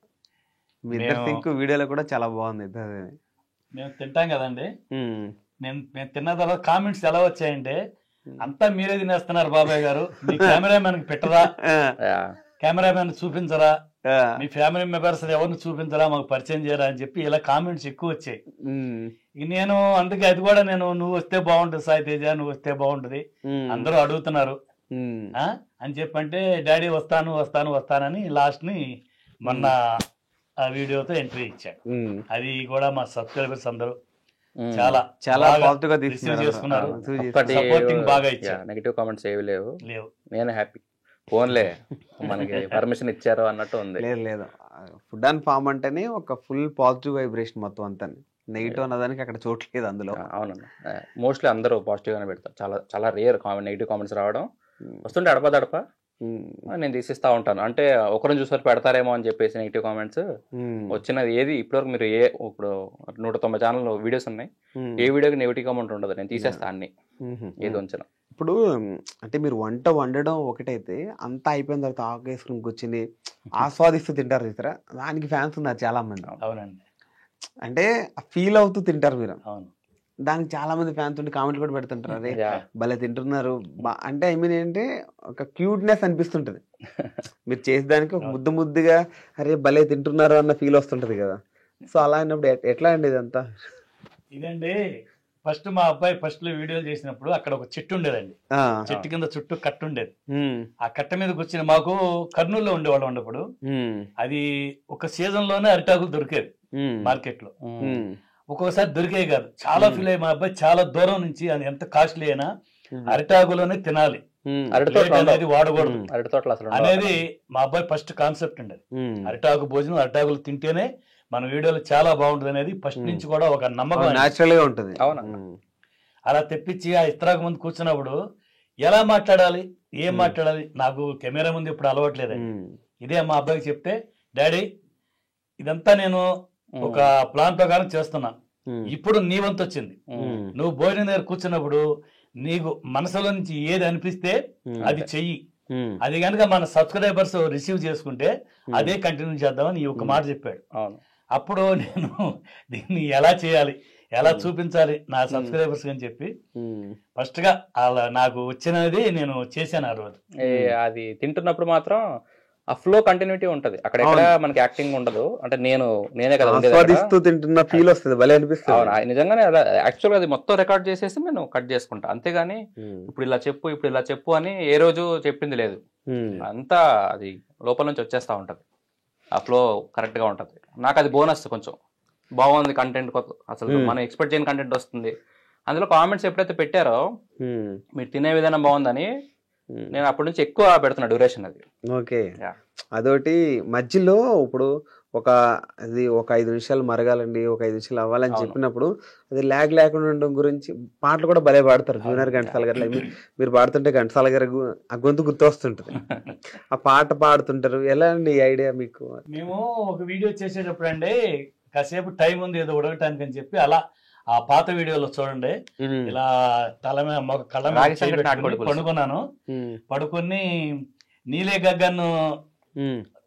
మీ ఇద్దరు సింక్ వీడియోలో కూడా చాలా బాగుంది. మేము తింటాం కదండి, మేము తిన్న తర్వాత కామెంట్స్ ఎలా వచ్చాయంటే, అంతా మీరే తినేస్తున్నారు బాబాయ్ గారు, మీ కెమెరామెన్ పెట్టరా, కెమెరామెన్ చూపించరా, మీ ఫ్యామిలీ మెంబర్స్ ఎవరిని చూపించరా, మాకు పరిచయం చేయరా అని చెప్పి ఇలా కామెంట్స్ ఎక్కువ వచ్చాయి. నేను అందుకే అది కూడా నువ్వు వస్తే బాగుంటుంది సాయి తేజ, నువ్వు వస్తే బాగుంటది, అందరూ అడుగుతున్నారు అని చెప్పంటే డాడీ వస్తానని లాస్ట్ ని మొన్న ఆ వీడియోతో ఎంట్రీ ఇచ్చాడు. అది కూడా మా సబ్స్క్రైబర్స్ అందరూ చాలా చాలా బాగా పాజిటివ్ గా రిసీవ్ చేసుకున్నారు. తీసుకున్నారు. Supporting బాగా ఇచ్చారు. నెగిటివ్ కామెంట్స్ ఏవి లేవు. లేవు. నేను హ్యాపీ. ఫోన్లే మనకి పర్మిషన్ ఇచ్చారు అన్నట్టు ఉంది. లేదు లేదు, ఫుడ్ అండ్ ఫామ్ అంటేనే ఒక ఫుల్ పాజిటివ్ వైబ్రేషన్ మొత్తం అంతా. నెగిటివ్ అన్నదానికి అక్కడ చోట్లేదు అందులో. అవునన్నా, మోస్ట్లీ అందరూ పాజిటివ్ గానే పెడతారు. చాలా చాలా రేర్ నెగిటివ్ కామెంట్స్ రావడం. వస్తుంటే అడప నేను తీసిస్తా ఉంటాను. అంటే ఒకరిని చూసారు పెడతారేమో అని చెప్పేసి నెగిటివ్ కామెంట్స్ వచ్చినది ఏది ఇప్పటివరకు మీరు ఇప్పుడు 190 ఛానల్ వీడియోస్ ఉన్నాయి, ఏ వీడియోకి నెగిటివ్ కామెంట్ ఉండదు. నేను తీసేస్తా అన్ని ఏది ఉంచిన. ఇప్పుడు అంటే మీరు వంట వండడం ఒకటైతే అంతా అయిపోయిన తర్వాత ఆకేసుకుని కూర్చుని ఆస్వాదిస్తూ తింటారు చూసారా, దానికి ఫ్యాన్స్ ఉన్నారు చాలా మంది. అవునండి, అంటే ఫీల్ అవుతూ తింటారు మీరు. అవును, దానికి చాలా మంది ఫ్యాన్స్ ఉండి కామెంట్ కూడా పెడుతుంటారు, అరే భలే తింటున్నారు. అంటే ఐ మీన్ ఏంటంటే ఒక క్యూట్నెస్ అనిపిస్తుంటది మీరు చేసేదానికి. ఒక ముద్దుగా అరే భలే తింటున్నారు అన్న ఫీల్ వస్తుంటది కదా. సో అలా అయినప్పుడు ఎట్లా అండి ఇదంతా? ఇదండి ఫస్ట్ మా అబ్బాయి ఫస్ట్ లో వీడియోలు చేసినప్పుడు అక్కడ ఒక చెట్టు ఉండేదండి. చెట్టు కింద చుట్టూ కట్ట ఉండేది. ఆ కట్ట మీద కూర్చుని మాకు కర్నూలులో ఉండేవాళ్ళం ఉన్నప్పుడు అది ఒక సీజన్ లోనే అరిటాకులు దొరికేది మార్కెట్ లో. ఒక్కొక్కసారి దొరికేవి కాదు. చాలా ఫీల్ అయ్యి మా అబ్బాయి చాలా దూరం నుంచి అది ఎంత కాస్ట్లీ అయినా అరిటాకులోనే తినాలి, అనేది వాడకూడదు అనేది మా అబ్బాయి ఫస్ట్ కాన్సెప్ట్ ఉండేది. అరిటాకు భోజనం అరిటాకులు తింటేనే మన వీడియోలో చాలా బాగుంటుంది అనేది ఫస్ట్ నుంచి కూడా ఒక నమ్మకం న్యాచురల్ గా ఉంటుంది. అలా తెప్పించి ఆ ఇస్త్రాకు ముందు కూర్చున్నప్పుడు ఎలా మాట్లాడాలి, ఏం మాట్లాడాలి, నాకు కెమెరా ముందు ఇప్పుడు అలవాట్లేదండి. ఇదే మా అబ్బాయికి చెప్తే, డాడీ ఇదంతా నేను ఒక ప్లాన్ ప్రకారం చేస్తున్నా, ఇప్పుడు నీ వంతు వచ్చింది, నువ్వు భోజనం దగ్గర కూర్చున్నప్పుడు నీకు మనసులో నుంచి ఏది అనిపిస్తే అది చెయ్యి, అది కనుక మన సబ్స్క్రైబర్స్ రిసీవ్ చేసుకుంటే అదే కంటిన్యూ చేద్దామని ఈ ఒక మాట చెప్పాడు. అప్పుడు నేను దీన్ని ఎలా చేయాలి, ఎలా చూపించాలి నా సబ్స్క్రైబర్స్ అని చెప్పి ఫస్ట్ గా అలా నాకు వచ్చినది నేను చేశాను. ఆ రోజు అది తింటున్నప్పుడు మాత్రం ఆ ఫ్లో కంటిన్యూటీ ఉంటది, అక్కడ ఎక్కడ మనకి యాక్టింగ్ ఉండదు. అంటే నేనే కదా తింటున్న ఫీల్ వస్తుంది, భలే అనిపిస్తుంది. అవునా, నిజంగానే అలా యాక్చువల్గా అది మొత్తం రికార్డ్ చేసేసి నేను కట్ చేసుకుంటా. అంతేగాని ఇప్పుడు ఇలా చెప్పు అని ఏ రోజు చెప్పింది లేదు. అంతా అది లోపల నుంచి వచ్చేస్తా ఉంటది, ఆ ఫ్లో కరెక్ట్ గా ఉంటది. నాకు అది బోనస్, కొంచెం బాగుంది కంటెంట్, అసలు మనం ఎక్స్పెక్ట్ చేయని కంటెంట్ వస్తుంది. అందులో కామెంట్స్ ఎప్పుడైతే పెట్టారో మీరు తినే విధానం బాగుందని, నేను అప్పటి నుంచి ఎక్కువ పెడుతున్నా డ్యూరేషన్. అది ఓకే. అదొకటి మధ్యలో ఇప్పుడు ఒక 5 నిమిషాలు మరగాలండి, ఒక 5 నిమిషాలు అవ్వాలని చెప్పినప్పుడు అది ల్యాగ్ లేకుండా ఉండడం గురించి పాటలు కూడా భలే పాడతారు. జూనియర్ ఘంటసాల గారు మీరు పాడుతుంటే ఘంటసాల గారు ఆ గొంతు గుర్తు వస్తుంటది, ఆ పాట పాడుతుంటారు. ఎలా అండి ఈ ఐడియా మీకు? మేము ఒక వీడియో చేసేటప్పుడు అండి కాసేపు టైం ఉంది ఏదో ఉడకటానికి అని చెప్పి అలా ఆ పాత వీడియోలో చూడండి, ఇలా తల మీద కళ్ళ మీద పడుకున్నాను. పడుకొని నీలే గగన్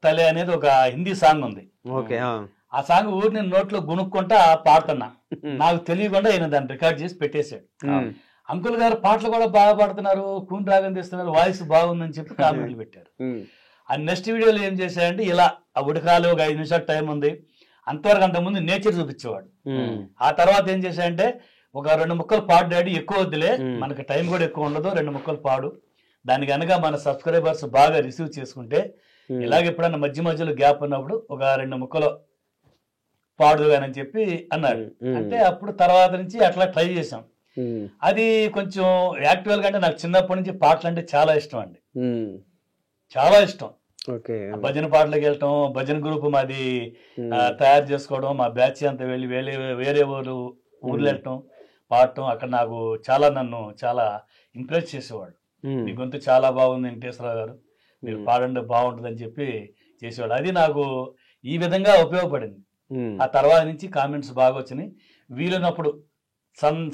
తలే అనేది ఒక హిందీ సాంగ్ ఉంది. ఆ సాంగ్ ఊరిని నోట్లో గునుక్కుంటా పాడుతున్నా, నాకు తెలియకుండా ఆయన దాన్ని రికార్డ్ చేసి పెట్టేశాడు. అంకుల్ గారు పాటలు కూడా బాగా పాడుతున్నారు, కూని రాగం తీస్తున్నారు, వాయిస్ బాగుందని చెప్పి కామెంట్లు పెట్టారు. ఆ నెక్స్ట్ వీడియోలో ఏం చేశాడంటే ఇలా ఆ ఉడకాలి, ఒక 5 నిమిషాలు టైం ఉంది, అంతవరకు అంతకుముందు నేచర్ చూపించేవాడు. ఆ తర్వాత ఏం చేశాడంటే ఒక 2 ముక్కలు పాడు డాడీ, ఎక్కువ వద్దులే మనకి టైం కూడా ఎక్కువ ఉండదు, 2 ముక్కలు పాడు, దాని కనుక మన సబ్స్క్రైబర్స్ బాగా రిసీవ్ చేసుకుంటే ఇలాగ ఎప్పుడన్నా మధ్య మధ్యలో గ్యాప్ ఉన్నప్పుడు ఒక 2 ముక్కలు పాడుగానని చెప్పి అన్నాడు. అంటే అప్పుడు తర్వాత నుంచి అట్లా ట్రై చేసాం. అది కొంచెం యాక్చువల్ గా అంటే నాకు చిన్నప్పటి నుంచి పాటలు అంటే చాలా ఇష్టం అండి, చాలా ఇష్టం. భజన పాటలకు వెళ్ళటం, భజన గ్రూప్ మాది తయారు చేసుకోవడం, మా బ్యాచ్ అంతా వెళ్ళి వేరే ఊర్లు వెళ్ళటం, పాడటం, అక్కడ నాకు నన్ను చాలా ఇంప్రెస్ చేసేవాడు. మీ గొంతు చాలా బాగుంది వెంకటేశ్వరరావు గారు, మీరు పాడండి బాగుంటుంది అని చెప్పి చేసేవాడు. అది నాకు ఈ విధంగా ఉపయోగపడింది. ఆ తర్వాత నుంచి కామెంట్స్ బాగా వచ్చినాయి. వీలున్నప్పుడు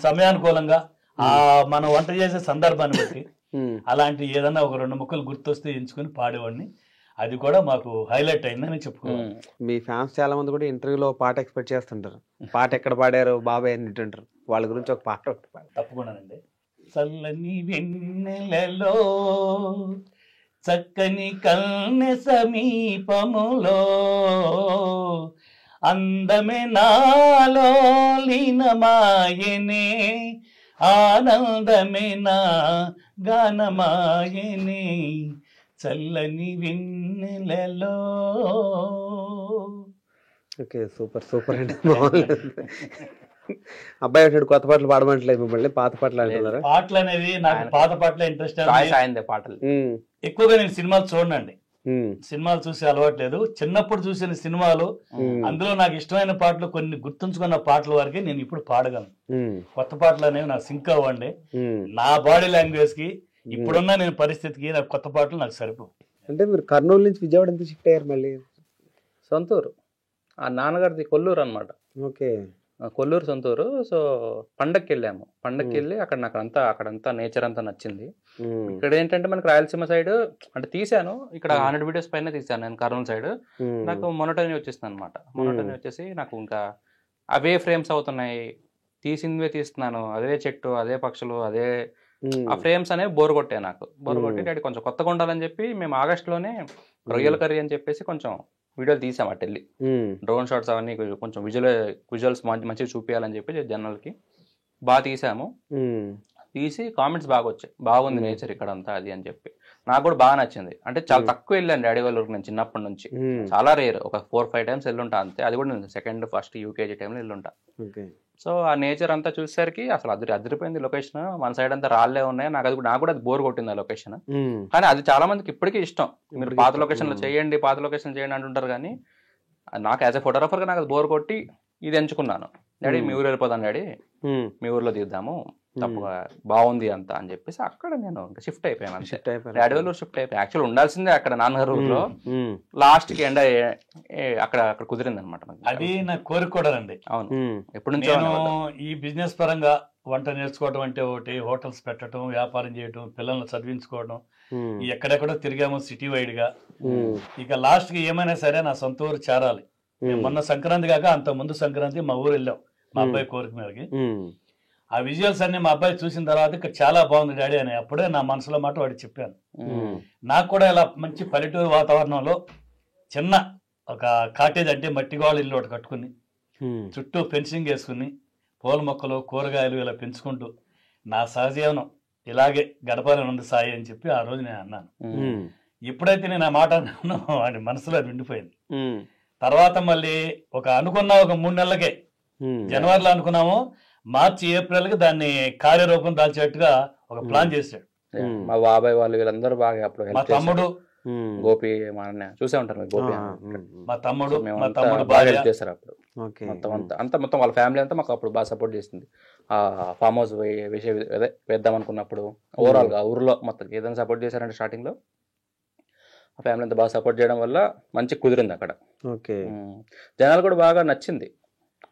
సమయానుకూలంగా ఆ మనం వంట చేసే సందర్భాన్ని బట్టి అలాంటి ఏదన్నా ఒక 2 ముక్కలు గుర్తొస్తే ఎంచుకొని పాడేవాడిని. అది కూడా మాకు హైలైట్ అయిందని చెప్పుకోవాలి. మీ ఫ్యాన్స్ చాలా మంది కూడా ఇంటర్వ్యూలో పాట ఎక్స్పెక్ట్ చేస్తుంటారు, పాట ఎక్కడ పాడారు బాబాయ్ అని అంటారు, వాళ్ళ గురించి ఒక పాట తప్పకుండానండి. చల్లని వెన్నెలలో చక్కని కన్నె సమీపములో అందమే నాలో లీనమాయనే, ఆనందమే నా గానమాయనే, చల్లని వెన్నెలలో. ఓకే, సూపర్ అండి. అబ్బాయి అంటాడు కొత్త పాటలు పాడమంటలేదు మిమ్మల్ని, పాత పాటలు అంటున్నారా? పాటలు అనేవి నాకు పాత పాటలే ఇంట్రెస్ట్. చాయిస్ అయిందే పాటలు. ఎక్కువగా నేను సినిమాలు చూడండి, సినిమాలు చూసి అలవాట్లేదు. చిన్నప్పుడు చూసిన సినిమాలు అందులో నాకు ఇష్టమైన పాటలు కొన్ని గుర్తుంచుకున్న పాటల వరకే నేను ఇప్పుడు పాడగలను. కొత్త పాటలు అనేవి నాకు సింక్ అవ్వండి. నా బాడీ లాంగ్వేజ్ కి ఇప్పుడున్న నేను పరిస్థితికి నాకు కొత్త పాటలు నాకు సరిపో. అంటే మీరు కర్నూలు నుంచి విజయవాడ ఎంత షిఫ్ట్ అయ్యారు మళ్ళీ? సొంతూరు, ఆ నాన్నగారిది కొల్లూరు అనమాట. ఓకే, కొల్లూరు సొంతూరు. సో పండక్కి వెళ్ళాము. పండక్కి వెళ్ళి అక్కడంతా నేచర్ అంతా నచ్చింది. ఇక్కడ ఏంటంటే మనకి రాయలసీమ సైడ్ అంటే తీసాను, ఇక్కడ 100 వీడియోస్ పైన తీసాను నేను. కర్నూలు సైడ్ నాకు మొనోటనీ వచ్చేసింది అనమాట. మొనోటనీ వచ్చేసి నాకు ఇంకా అవే ఫ్రేమ్స్ అవుతున్నాయి, తీసిందే తీస్తున్నాను, అదే చెట్టు, అదే పక్షులు, అదే ఆ ఫ్రేమ్స్ అనేవి బోర్ కొట్టాయి నాకు. బోర్ కొట్టి డాడీ కొంచెం కొత్తగా ఉండాలని చెప్పి మేము ఆగస్టులోనే రొయ్యల కర్రీ అని చెప్పేసి కొంచెం వీడియోలు తీసాం. అటు వెళ్ళి డ్రోన్ షాట్స్ అవన్నీ కొంచెం విజువల్స్ మంచిగా చూపించాలని చెప్పి జనాలకి బాగా తీసాము. తీసి కామెంట్స్ బాగా వచ్చాయి, బాగుంది నేచర్ ఇక్కడ అంతా అది అని చెప్పి. నాకు కూడా బాగా నచ్చింది. అంటే చాలా తక్కువ వెళ్ళాను డాడీ వాళ్ళ ఊరికి నేను చిన్నప్పటి నుంచి, చాలా రేర్, ఒక 4-5 టైమ్స్ వెళ్ళుంటా అంతే. అది కూడా నేను సెకండ్ ఫస్ట్ యూకేజీ టైంలో వెళ్ళుంటా. సో ఆ నేచర్ అంతా చూసేసరికి అసలు అదిరిపోయింది లొకేషన్. మన సైడ్ అంతా రాళ్ళే ఉన్నాయి. నాకు కూడా అది బోర్ కొట్టింది ఆ లొకేషన్. కానీ అది చాలా మందికి ఇప్పటికీ ఇష్టం. మీరు పాత లొకేషన్లో చేయండి, పాత లొకేషన్ చేయండి అంటుంటారు. కానీ నాకు యాజ్ ఎ ఫోటోగ్రాఫర్గా నాకు అది బోర్ కొట్టి ఇది ఎంచుకున్నాను. డాడీ మీ ఊరు వెళ్ళిపోదాం డాడీ, మీ ఊర్లో తీద్దాము, తప్పుగా బాగుంది అంతా అని చెప్పేసి అక్కడ నేను షిఫ్ట్ అయిపోయాను అంతే. డాడీ వాళ్ళు షిఫ్ట్ అయిపోయాను. యాక్చువల్ ఉండాల్సిందే అక్కడ నాన్నగారు ఊర్లో, లాస్ట్ కి ఎండ అక్కడ కుదిరింది అనమాట. అది నా కోరిక కూడా అండి. అవును, ఎప్పుడు నుంచి ఈ బిజినెస్ పరంగా వంట నేర్చుకోవడం అంటే ఒకటి, హోటల్స్ పెట్టడం, వ్యాపారం చేయడం, పిల్లల్ని చదివించుకోవడం, ఎక్కడెక్కడో తిరిగాము సిటీ వైడ్ గా. ఇక లాస్ట్ కి ఏమైనా సరే నా సొంత ఊరు చేరాలి. మొన్న సంక్రాంతి కాక అంత ముందు సంక్రాంతి మా ఊరు వెళ్ళాం మా అబ్బాయి కోరిక మేరకి. ఆ విజువల్స్ అన్ని మా అబ్బాయి చూసిన తర్వాత ఇక్కడ చాలా బాగుంది డాడీ అని అప్పుడే నా మనసులో మాట వాడికి చెప్పాను. నాకు కూడా ఇలా మంచి పల్లెటూరు వాతావరణంలో చిన్న ఒక కాటేజ్ అంటే మట్టి గోడ ఇల్లు ఒకటి కట్టుకుని చుట్టూ ఫెన్సింగ్ వేసుకుని పూల మొక్కలు కూరగాయలు ఇలా పెంచుకుంటూ నా సహజీవనం ఇలాగే గడపాలని ఉంది సాయి అని చెప్పి ఆ రోజు నేను అన్నాను. ఎప్పుడైతే నేను ఆ మాట అన్నానో వాడి మనసులో ఉండిపోయింది. తర్వాత మళ్ళీ అనుకున్న ఒక 3 నెలలకే జనవరిలో అనుకున్నాము, మార్చి ఏప్రిల్ కి దాన్ని కార్యరూపం దాల్చేట్టుగా ఒక ప్లాన్ చేశాడు. మా బాబాయ్ వాళ్ళు వీళ్ళందరూ బాగా అప్పుడు మా తమ్ముడు గోపి మా అన్న చూసే ఉంటారు మీరు, గోపి మా తమ్ముడు బాగా హెల్ప్ చేశారు అప్పుడు. మొత్తం వాళ్ళ ఫ్యామిలీ అంతా మాకు అప్పుడు బాగా సపోర్ట్ చేసింది. ఆ ఫామ్ హౌస్ వేద్దాం అనుకున్నప్పుడు ఓవరాల్ గా ఊర్లో మొత్తం ఏదైనా సపోర్ట్ చేశారంటే స్టార్టింగ్ లో ఆ ఫ్యామిలీ అంతా బాగా సపోర్ట్ చేయడం వల్ల మంచి కుదిరింది అక్కడ. జనాలు కూడా బాగా నచ్చింది.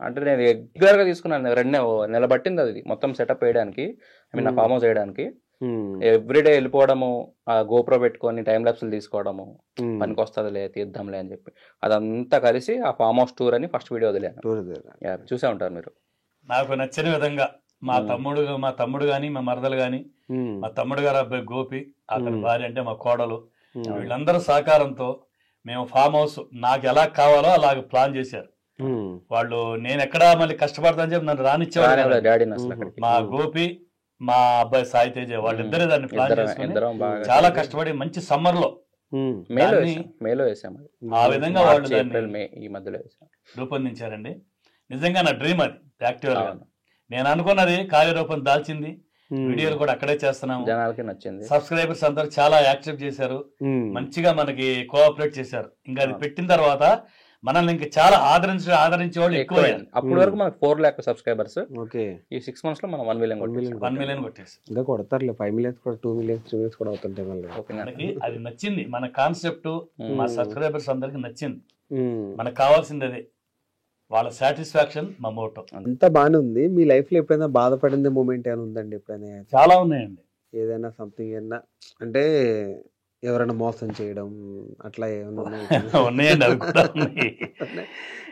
అంటే నేను రెగ్యులర్ గా తీసుకున్నాను, 2 నెలలు పట్టింది అది మొత్తం సెటప్ వేయడానికి, నా ఫామ్ హౌస్ వేయడానికి. ఎవ్రీడే వెళ్ళిపోవడము, ఆ గోప్రో పెట్టుకొని టైం ల్యాప్స్లు తీసుకోవడము, పనికి వస్తుందిలే తీద్దాంలే అని చెప్పి అదంతా కలిసి ఆ ఫామ్ హౌస్ టూర్ అని ఫస్ట్ వీడియో వదిలేను. చూసే ఉంటారు మీరు. నాకు నచ్చిన విధంగా మా తమ్ముడు గాని, మా మరదలు గాని, మా తమ్ముడు గారు అబ్బాయి గోపి, అతని భార్య అంటే మా కోడలు, వీళ్ళందరూ సహకారంతో మేము ఫామ్ హౌస్ నాకు ఎలా కావాలో అలాగ ప్లాన్ చేశారు వాళ్ళు. నేను ఎక్కడా మళ్ళీ కష్టపడతానని చెప్పి నన్ను రానిచ్చేవాడు. మా గోపి, మా అబ్బాయి సాయి తేజ వాళ్ళిద్దరే దాన్ని ప్లాన్ చేసుకుని చాలా కష్టపడి మంచి సమ్మర్ లో మేలో వేసాము. ఆ విధంగా వాళ్ళు దాన్ని ఈ మధ్యలో రూపొందించారండి. నిజంగా నా డ్రీమ్ అది యాక్టివ్ గా. నేను అనుకున్నది కార్యరూపం దాల్చింది. వీడియోలు కూడా అక్కడే చేస్తున్నాము. జనాలకి నచ్చింది. సబ్స్క్రైబర్స్ అందరూ చాలా యాక్సెప్ట్ చేశారు, మంచిగా మనకి కోఆపరేట్ చేశారు. ఇంకా అది పెట్టిన తర్వాత మనల్ని ఇంకా చాలా ఆదరించే వాళ్ళు ఎక్కువ. అప్పటి వరకు మనకు 4 lakh సబ్స్క్రైబర్స్. ఈ 6 months లో మనం 1 million కొట్టేసి ఇంకా కొడతారులే. 5 million కూడా 2 million 3 million కూడా అవుతుంటాయి. మనకి అది నచ్చింది, మన కాన్సెప్ట్ మా సబ్స్క్రైబర్స్ అందరికి నచ్చింది. మనకు కావాల్సింది అదే, వాళ్ళ సాటిస్ఫాక్షన్ మా మోటో. అంతా బాగానే ఉంది. మీ లైఫ్ లో ఎప్పుడైనా బాధపడింది మూమెంట్ ఏమైనా ఉందండి? ఎప్పుడైనా? చాలా ఉన్నాయండి. ఏదైనా సంథింగ్ ఏమన్నా అంటే ఎవరైనా మోసం చేయడం అట్లా ఏమన్నా ఉన్నాయండి? అవి కూడా ఉన్నాయి.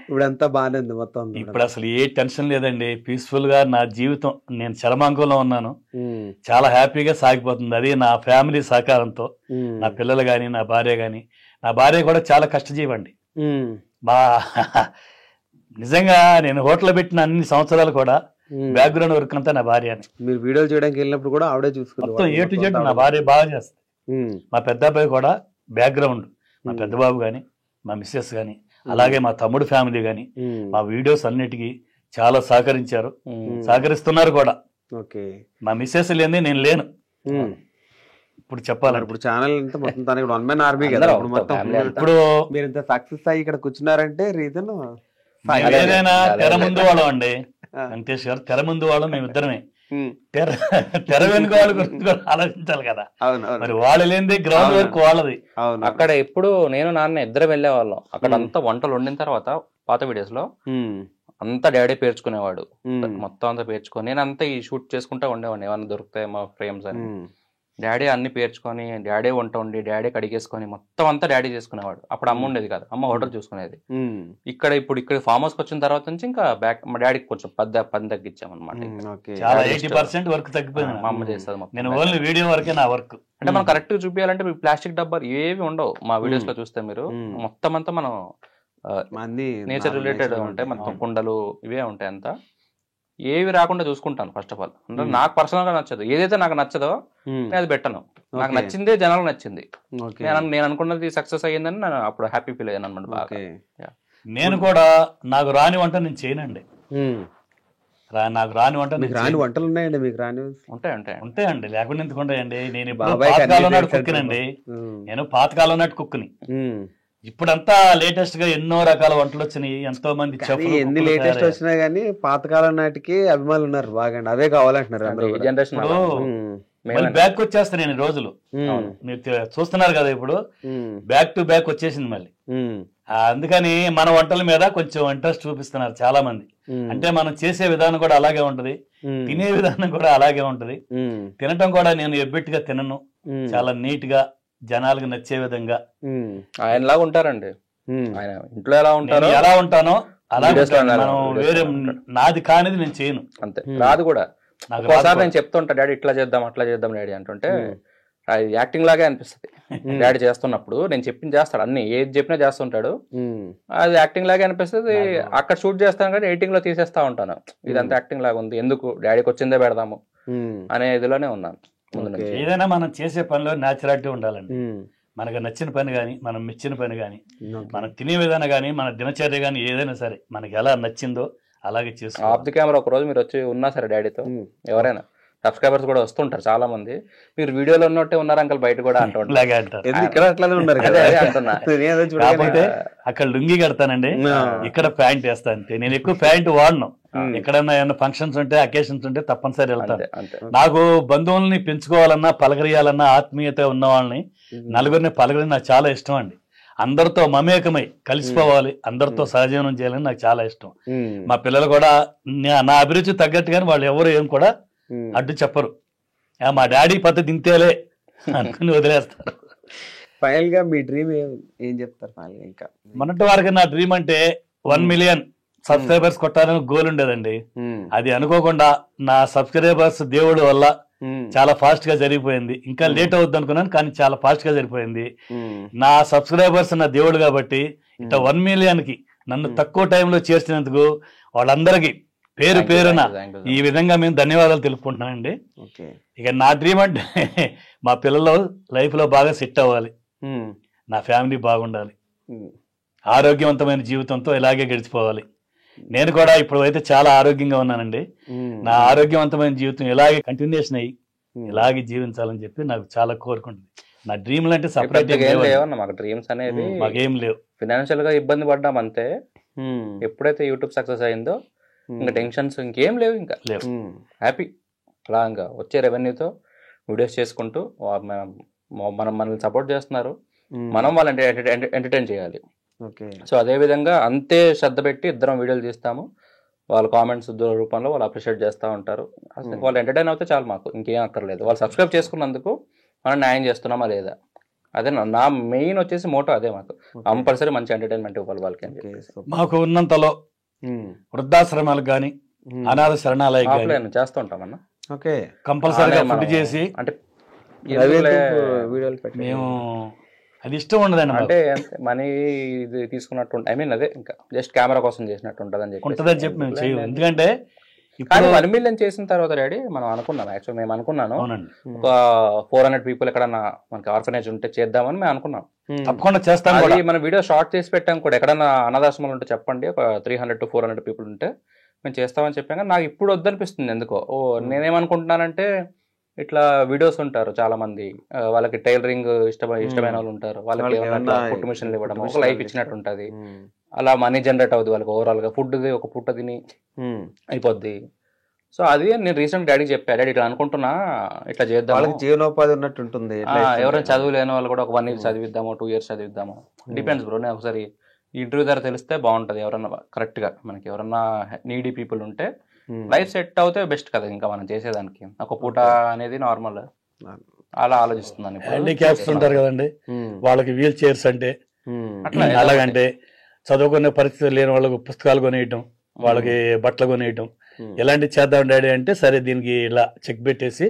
ఇప్పుడు అంతా బాగానే ఉంది మొత్తం. ఇప్పుడు అసలు ఏ టెన్షన్ లేదండి, పీస్ఫుల్ గా నా జీవితం. నేను చరమాంకంలో ఉన్నాను, చాలా హ్యాపీగా సాగిపోతుంది. అది నా ఫ్యామిలీ సహకారంతో. నా పిల్లలు గాని, నా భార్య గాని. నా భార్య కూడా చాలా కష్టజీవండి. నిజంగా నేను హోటల్ పెట్టిన అన్ని సంవత్సరాలు కూడా బ్యాక్గ్రౌండ్ వర్క్ అంతా నా భార్య. మీరు వీడియోలు చేయడానికి వెళ్ళినప్పుడు కూడా ఆవిడే చూసుకుంటారు. ఏ టు జెడ్ నా భార్య బాగా చేస్తుంది. మా పెద్ద అబ్బాయి కూడా బ్యాక్గ్రౌండ్, మా పెద్ద బాబు గాని, మా మిస్సెస్ గాని, అలాగే మా తమ్ముడు ఫ్యామిలీ గాని, మా వీడియోస్ అన్నిటికీ చాలా సహకరించారు, సహకరిస్తున్నారు కూడా. ఓకే. మా మిస్సెస్ లేని నేను లేను ఇప్పుడు చెప్పాలంటే. ఇప్పుడు ఛానల్ అంతా మొత్తం తనకి వన్ మ్యాన్ ఆర్మీ కదా ఇప్పుడు మొత్తం. ఇప్పుడు మీరు ఇంత సక్సెస్ అయ్యి ఇక్కడ కూర్చున్నారంటే రీజన్ ఏదైనా తెర ముందు వాళ్ళం అండి వెంకటేష్ గారు, తెర ముందు వాళ్ళం మేమిద్దరమే. తెర వెనుక వాళ్ళ గురించి కూడా ఆలోచించాలి కదా. మరి వాళ్ళు లేనిది గ్రౌండ్ వర్క్ వాళ్ళది. అక్కడ ఎప్పుడు నేను నాన్న ఇద్దరు వెళ్లే వాళ్ళం. అక్కడ అంతా వంటలు వండిన తర్వాత పాత వీడియోస్ లో అంతా డాడీ పేర్చుకునేవాడు, మొత్తం అంతా పేర్చుకొని నేను అంతా ఈ షూట్ చేసుకుంటా ఉండేవాడిని. ఏమన్నా దొరుకుతాయి మా ఫ్రేమ్స్ అని డాడీ అన్ని పేర్చుకొని, డాడీ వంట వండి, డాడీ కడిగేసుకొని మొత్తం అంతా డాడీ చేసుకునేవాడు. అప్పుడు అమ్మ ఉండేది కాదు, అమ్మ హోటల్ చూసుకునేది. ఇక్కడ ఫామ్ హౌస్ వచ్చిన తర్వాత నుంచి ఇంకా బ్యాక్ మా డాడీకి కొంచెం పని తగ్గించాం అనమాట. చాలా 80% వర్క్ తగ్గిపోయింది. మా అమ్మ చేస్తుంది మొత్తం. నేను ఓన్లీ వీడియో వరకే నా వర్క్. అంటే మనం కరెక్ట్ గా చూపించాలంటే ప్లాస్టిక్ డబ్బాలు ఏవి ఉండవు మా వీడియోస్ లో చూస్తే మీరు. మొత్తం అంతా మనం నేచర్ రిలేటెడ్ ఉంటాయి, మొత్తం కుండలు ఇవే ఉంటాయి. అంతా ఏవి రాకుండా చూసుకుంటాను ఫస్ట్ ఆఫ్ ఆల్. అంటే నాకు పర్సనల్ గా నచ్చదు, ఏదైతే నాకు నచ్చదో నేను అది పెట్టను. నాకు నచ్చిందే జనాలకు నచ్చింది, నేను అనుకున్నది సక్సెస్ అయ్యిందని నేను అప్పుడు హ్యాపీ ఫీల్ అయ్యాను అనమాట బాగా. నేను కూడా నాకు రాని వంట నేను చేయనండి. నాకు రాని వంట రాని వంటలు ఉన్నాయండి మీకు? రాని ఉంటాయండి, లేకుండా ఎందుకు ఉంటాయండి. నేను ఇప్పుడు పాతకాలం నాటి కుక్కినండి, నేను పాతకాలం నాటి కుక్కుని. ఇప్పుడంతా లేటెస్ట్ గా ఎన్నో రకాల వంటలు వచ్చినాయి, ఎంతో మంది ఎన్ని లేటెస్ట్ వచ్చినా గానీ పాతకాలం నాటికి అభిమానులు ఉన్నారు బాగా, అవే కావాలంటున్నారు జనరేషన్. బ్యాక్ వచ్చేస్తా నేను రోజులు, మీరు చూస్తున్నారు కదా ఇప్పుడు బ్యాక్ టు బ్యాక్ వచ్చేసింది మళ్ళీ. అందుకని మన వంటల మీద కొంచెం ఇంట్రెస్ట్ చూపిస్తున్నారు చాలా మంది. అంటే మనం చేసే విధానం కూడా అలాగే ఉంటది, తినే విధానం కూడా అలాగే ఉంటది. తినటం కూడా నేను ఎబ్బెట్టుగా తినను, చాలా నీట్ గా జనాలకు నచ్చే విధంగా ఆయనలాగా ఉంటారండి. ఆయన ఇంట్లో ఎలా ఉంటారో ఎలా ఉంటానో అలా మనం వేరే నాది కానిది నేను చేయను, అంతే. రాదు కూడా. ఒకసారి నేను చెప్తుంటా డాడీ ఇట్లా చేద్దాం అట్లా చేద్దాం డాడీ అంటుంటే అది యాక్టింగ్ లాగే అనిపిస్తుంది. డాడీ చేస్తున్నప్పుడు నేను చెప్పింది చేస్తాడు, అన్ని ఏది చెప్పినా చేస్తుంటాడు, అది యాక్టింగ్ లాగే అనిపిస్తుంది. అక్కడ షూట్ చేస్తాను కానీ ఎడిటింగ్ లో తీసేస్తా ఉంటాను, ఇదంతా యాక్టింగ్ లాగా ఉంది, ఎందుకు డాడీకి వచ్చిందే పెడదాము అనే ఇదిలోనే ఉన్నాను. ఏదైనా మనం చేసే పనిలో న్యాచురాలిటీ ఉండాలండి. మనకు నచ్చిన పని కానీ, మనం మెచ్చిన పని కానీ, మనం తినే విధానం కానీ, మన దినచర్య కానీ ఏదైనా సరే మనకి ఎలా నచ్చిందో అలాగే చేసుకో. ఆఫ్ ది కెమెరా ఒక రోజు మీరు వచ్చి ఉన్నా సరే డాడీతో, ఎవరైనా సబ్స్క్రైబర్స్ కూడా వస్తుంటారు చాలా మంది, మీరు వీడియోలో ఉన్నట్టే ఉన్నారు అంకల్ బయట కూడా అంటారు. కాకపోతే అక్కడ లుంగి కడతానండి, ఇక్కడ ప్యాంట్ వేస్తా అంతే. నేను ఎక్కువ ప్యాంట్ వాడను, ఎక్కడన్నా ఏమన్నా ఫంక్షన్స్ ఉంటే అకేషన్స్ ఉంటే తప్పనిసరి వెళ్తాను. నాకు బంధువుల్ని పెంచుకోవాలన్నా పలకరియాలన్నా ఆత్మీయత ఉన్న వాళ్ళని నలుగురిని పలకరి నాకు చాలా ఇష్టం అండి. అందరితో మమేకమై కలిసిపోవాలి, అందరితో సహజీవనం చేయాలని నాకు చాలా ఇష్టం. మా పిల్లలు కూడా నా అభిరుచి తగ్గట్టుగానే వాళ్ళు ఎవరు ఏం కూడా అడ్డు చెప్పరు, మా డాడీ పద్ధతి ఇంతేలే అనుకుని వదిలేస్తారు. ఫైనల్ గా మీ డ్రీమ్ ఏం చెప్తారు? ఇంకా మొన్నటి వరకు నా డ్రీమ్ అంటే 1 million సబ్స్క్రైబర్స్ కొట్టాలని గోల్ ఉండేదండి. అది అనుకోకుండా నా సబ్స్క్రైబర్స్ దేవుడు వల్ల చాలా ఫాస్ట్ గా జరిగిపోయింది. ఇంకా లేట్ అవుద్ది అనుకున్నాను కానీ చాలా ఫాస్ట్ గా జరిగిపోయింది. నా సబ్స్క్రైబర్స్ నా దేవుడు కాబట్టి ఇట్లా 1 million కి నన్ను తక్కువ టైంలో చేర్చినందుకు వాళ్ళందరికీ పేరు పేరున ఈ విధంగా మేము ధన్యవాదాలు తెలుపుకుంటున్నానండి. ఇక నా డ్రీమ్ అంటే మా పిల్లలు లైఫ్ లో బాగా సెట్ అవ్వాలి, నా ఫ్యామిలీ బాగుండాలి, ఆరోగ్యవంతమైన జీవితంతో ఇలాగే గడిచిపోవాలి. నేను కూడా ఇప్పుడు అయితే చాలా ఆరోగ్యంగా ఉన్నానండి. నా ఆరోగ్యవంతమైన జీవితం ఇలాగే కంటిన్యూషన్ అయ్యి ఇలాగే జీవించాలని చెప్పి నాకు చాలా కోరుకుంటుంది. నా డ్రీమ్లు అంటే సపరేట్ మాకు డ్రీమ్స్ అనేది మాకేం లేవు. ఫైనాన్షియల్ గా ఇబ్బంది పడ్డాం అంతే. ఎప్పుడైతే యూట్యూబ్ సక్సెస్ అయిందో ఇంకా టెన్షన్స్ ఇంకేం లేవు, ఇంకా లేవు, హ్యాపీ. అలా ఇంకా వచ్చే రెవెన్యూతో వీడియోస్ చేసుకుంటూ మనల్ని సపోర్ట్ చేస్తున్నారు, మనం వాళ్ళని ఎంటర్టైన్ చేయాలి. సో అదే విధంగా అంతే శ్రద్ధ పెట్టి ఇద్దరం వీడియోలు తీస్తాము. వాళ్ళ కామెంట్స్ రూపంలో వాళ్ళు అప్రిషియేట్ చేస్తూ ఉంటారు. వాళ్ళు ఎంటర్టైన్ అవుతే చాలు, మాకు ఇంకేం అక్కర్లేదు. వాళ్ళు సబ్స్క్రైబ్ చేసుకున్నందుకు మనం న్యాయం చేస్తున్నామా లేదా, అదే నా మెయిన్ వచ్చేసి మోటో అదే. మాకు కంపల్సరీ మంచి ఎంటర్టైన్మెంట్ ఇవ్వాలి వాళ్ళకి. మాకు ఉన్నంతలో వృద్ధాశ్రమాలకు కానీ అనాథ శరణాలయాలకు చేస్తూ ఉంటామన్నా. ఓకే, కంపల్సరీగా ఫుడ్ చేసి అంటే వీడియోలు మేము అది ఇష్టం ఉండదండి. అంటే మనీ ఇది తీసుకున్నట్టు, ఐ మీన్ అదే ఇంకా జస్ట్ కెమెరా కోసం చేసినట్టు ఉంటుందని చెప్పి మేము చేయము. ఎందుకంటే కానీ 1 million చేసిన తర్వాత డాడీ మనం అనుకున్నాం, యాక్చువల్ మేము అనుకున్నాను ఒక 400 people ఎక్కడన్నా మనకి ఆర్ఫనేజ్ ఉంటే చేద్దామని మేము అనుకున్నాం. తప్పకుండా చేస్తాం. మన వీడియో షార్ట్ చేసి పెట్టాం కూడా. ఎక్కడన్నా అనాథాశ్రమాలు ఉంటే చెప్పండి, ఒక 300 to 400 people ఉంటే మేము చేస్తామని చెప్పాం కానీ నాకు ఇప్పుడు వద్దనిపిస్తుంది ఎందుకో. నేనేమనుకుంటున్నానంటే ఇట్లా వీడియోస్ ఉంటారు చాలా మంది, వాళ్ళకి టైలరింగ్ ఇష్టమైన వాళ్ళు ఉంటారు, వాళ్ళకి ఏమన్నా ఫుడ్ మిషన్లు ఇవ్వడం, ఒక లైఫ్ ఇచ్చినట్టు ఉంటుంది, అలా మనీ జనరేట్ అవుతుంది వాళ్ళకి. ఓవరాల్ గా ఫుడ్ ఒక పుట్ట తిని అయిపోద్ది. సో అది నేను రీసెంట్ డాడీకి చెప్పా, డాడీ ఇట్లా అనుకుంటున్నా, ఇట్లా చేద్దాం, వాళ్ళకి జీవనోపాధి ఉన్నట్టు ఉంటుంది. ఎవరైనా చదువు లేని వాళ్ళు కూడా ఒక 1 year చదివిద్దాము, 2 years చదివిద్దాము, డిపెండ్స్ బ్రో. నేను ఒకసారి ఇంటర్వ్యూ ద్వారా తెలిస్తే బాగుంటది. ఎవరన్నా కరెక్ట్ గా మనకి ఎవరన్నా నీడీ పీపుల్ ఉంటే లైఫ్ సెట్ అవుతే బెస్ట్ కదా ఇంకా మనం చేసేదానికి. ఒక పూట అనేది నార్మల్, అలా ఆలోచిస్తున్నాను. హ్యాండిక్యాప్స్ ఉంటారు కదండి, వాళ్ళకి వీల్ చైర్స్ అంటే అట్లా అలాగంటే చదువుకునే పరిస్థితి లేని వాళ్ళకి పుస్తకాలు కొనేయటం, వాళ్ళకి బట్టలు కొనేయటం, ఇలాంటివి చేద్దాం డాడీ అంటే సరే దీనికి ఇలా చెక్ పెట్టేసి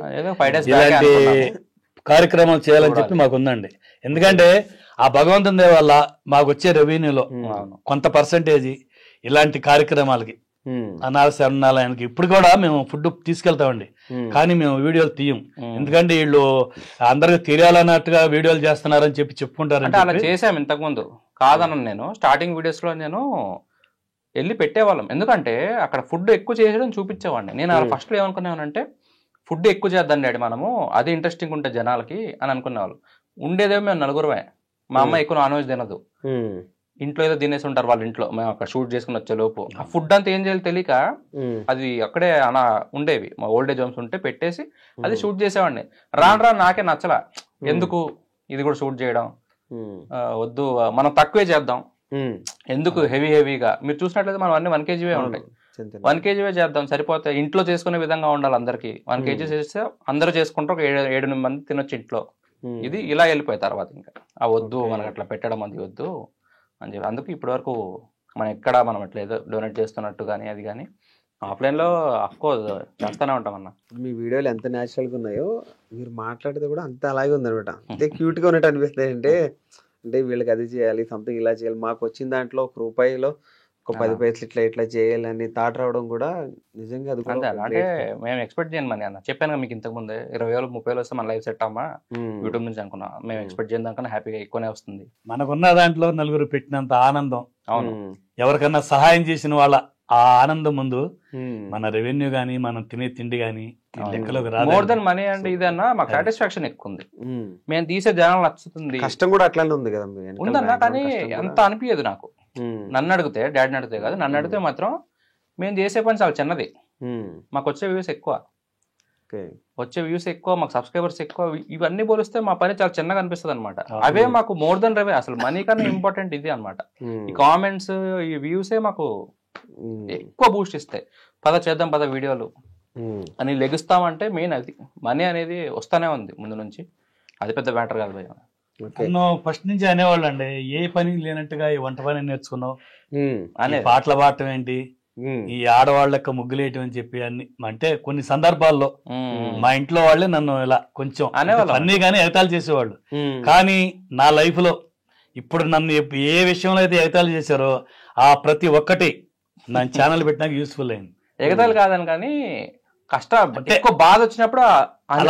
ఇలాంటి కార్యక్రమాలు చేయాలని చెప్పి మాకు ఉందండి. ఎందుకంటే ఆ భగవంతుని వల్ల మాకు వచ్చే రెవెన్యూలో కొంత పర్సంటేజ్ ఇలాంటి కార్యక్రమాలకి అనాథాలయానికి ఇప్పుడు కూడా మేము ఫుడ్ తీసుకెళ్తామండి, కానీ మేము వీడియోలు తీయం. ఎందుకంటే వీళ్ళు అందరికి తెలియాలన్నట్టుగా వీడియోలు చేస్తున్నారని చెప్పి చెప్పుకుంటారు. అంటే అలా చేసాం ఇంతకు ముందు, కాదన్నాను నేను. స్టార్టింగ్ వీడియోస్ లో నేను వెళ్ళి పెట్టేవాళ్ళం, ఎందుకంటే అక్కడ ఫుడ్ ఎక్కువ చేసేయడం చూపించేవాడిని. నేను అలా ఫస్ట్ లో ఏమనుకున్నానంటే ఫుడ్ ఎక్కువ చేద్దాం డాడీ మనము, అది ఇంట్రెస్టింగ్ ఉంటే జనాలకి అని అనుకునేవాళ్ళు. ఉండేదేమో మేము 4 మా అమ్మ ఎక్కువ నాన్ వెజ్ తినదు, ఇంట్లో ఏదో తినేసి ఉంటారు వాళ్ళ ఇంట్లో. మేము అక్కడ షూట్ చేసుకుని వచ్చే లోపు ఆ ఫుడ్ అంతా ఏం చేయాలి తెలియక అది అక్కడే అలా ఉండేవి. మా ఓల్డేజ్ హోమ్స్ ఉంటే పెట్టేసి అది షూట్ చేసేవాడిని. రాను నాకే నచ్చలా, ఎందుకు ఇది కూడా షూట్ చేయడం, వద్దు మనం తక్కువే చేద్దాం, ఎందుకు హెవీగా. మీరు చూసినట్లయితే మనం అన్ని 1 kg ఉంటాయి, 1 kg చేద్దాం సరిపోతాయి. ఇంట్లో చేసుకునే విధంగా ఉండాలి అందరికి. 1 kg చేస్తే అందరూ చేసుకుంటారు, ఒక 7-8 మంది తినొచ్చు ఇంట్లో. ఇది ఇలా వెళ్ళిపోయి తర్వాత ఇంకా వద్దు మనకు అట్లా పెట్టడం అది వద్దు అని చెప్పి. అందుకు ఇప్పటి వరకు మనం అట్లా ఏదో డొనేట్ చేస్తున్నట్టు కానీ అది కానీ ఆఫ్లైన్లో అఫ్కోర్స్ చేస్తూనే ఉంటాం అన్న. మీ వీడియోలు ఎంత న్యాచురల్గా ఉన్నాయో మీరు మాట్లాడితే కూడా అంత అలాగే ఉందనమాట. అంతే క్యూట్గా ఉన్నట్టు అనిపిస్తాయి. అంటే వీళ్ళకి అది చేయాలి, సంథింగ్ ఇలా చేయాలి, మాకు వచ్చిన దాంట్లో ₹1 ఒక 10 పైసలు ఇట్లా చేయాలని థాట్ రావడం కూడా నిజంగా అది అంతే. అంటే మేము ఎక్స్పెక్ట్ చేయను మనీ అన్న. చెప్పాను మీకు ఇంతకు ముందే 20,000-30,000 వస్తే మన లైఫ్ సెట్ అమ్మా యూట్యూబ్ నుంచి అనుకున్నా. మేము ఎక్స్పెక్ట్ చేయడం దానికన్నా హ్యాపీగా ఎక్కువనే వస్తుంది. మనకున్న దాంట్లో నలుగురు పెట్టినంత ఆనందం, అవును, ఎవరికన్నా సహాయం చేసిన వాళ్ళ ఆ ఆనందం ముందు మన రెవెన్యూ గానీ మనం తినే తిండి గానీ లెక్కలోకి రాదు. మోర్ దెన్ మనీ అంటే ఇదన్నా మాకు సాటిస్ఫాక్షన్ ఎక్కువ ఉంది. మేము తీసే జనాలు నచ్చుతుంది, కష్టం కూడా అట్లానే ఉంది కదా ఉందన్నా. కానీ అంత అనిపించదు నాకు. నన్ను అడిగితే, డాడీని అడిగితే కాదు, నన్ను అడిగితే మాత్రం మేము చేసే పని చాలా చిన్నది. మాకు వచ్చే వ్యూస్ ఎక్కువ, మాకు సబ్స్క్రైబర్స్ ఎక్కువ, ఇవన్నీ పోలిస్తే మా పని చాలా చిన్నగా అనిపిస్తుంది అనమాట. అవే మాకు మోర్ దెన్ రెవెన్యూ. అసలు మనీ కన్నా ఇంపార్టెంట్ ఇది అనమాట. ఈ కామెంట్స్, ఈ వ్యూసే మాకు ఎక్కువ బూస్ట్ ఇస్తాయి. చేద్దాం వీడియోలు అని లెగుస్తామంటే మెయిన్ అది. మనీ అనేది వస్తానే ఉంది ముందు నుంచి, అది పెద్ద మ్యాటర్ కాదు భయ్య. నన్ను ఫస్ట్ నుంచి అనేవాళ్ళు అండి, ఏ పని లేనట్టుగా ఈ వంట పని నేర్చుకున్నావు, పాటలు పాడటం ఏంటి, ఈ ఆడవాళ్ళ యొక్క ముగ్గులేయటం అని చెప్పి అన్ని. అంటే కొన్ని సందర్భాల్లో మా ఇంట్లో వాళ్ళే నన్ను ఇలా కొంచెం అన్ని కానీ ఎగతాళి చేసేవాళ్ళు. కానీ నా లైఫ్ లో ఇప్పుడు నన్ను ఏ విషయంలో అయితే ఎగతాళి చేశారో ఆ ప్రతి ఒక్కటి నా ఛానల్ పెట్టినాక యూస్ఫుల్ అయింది. ఎగతాళి కాదని కానీ కష్టం, ఎక్కువ బాధ వచ్చినప్పుడు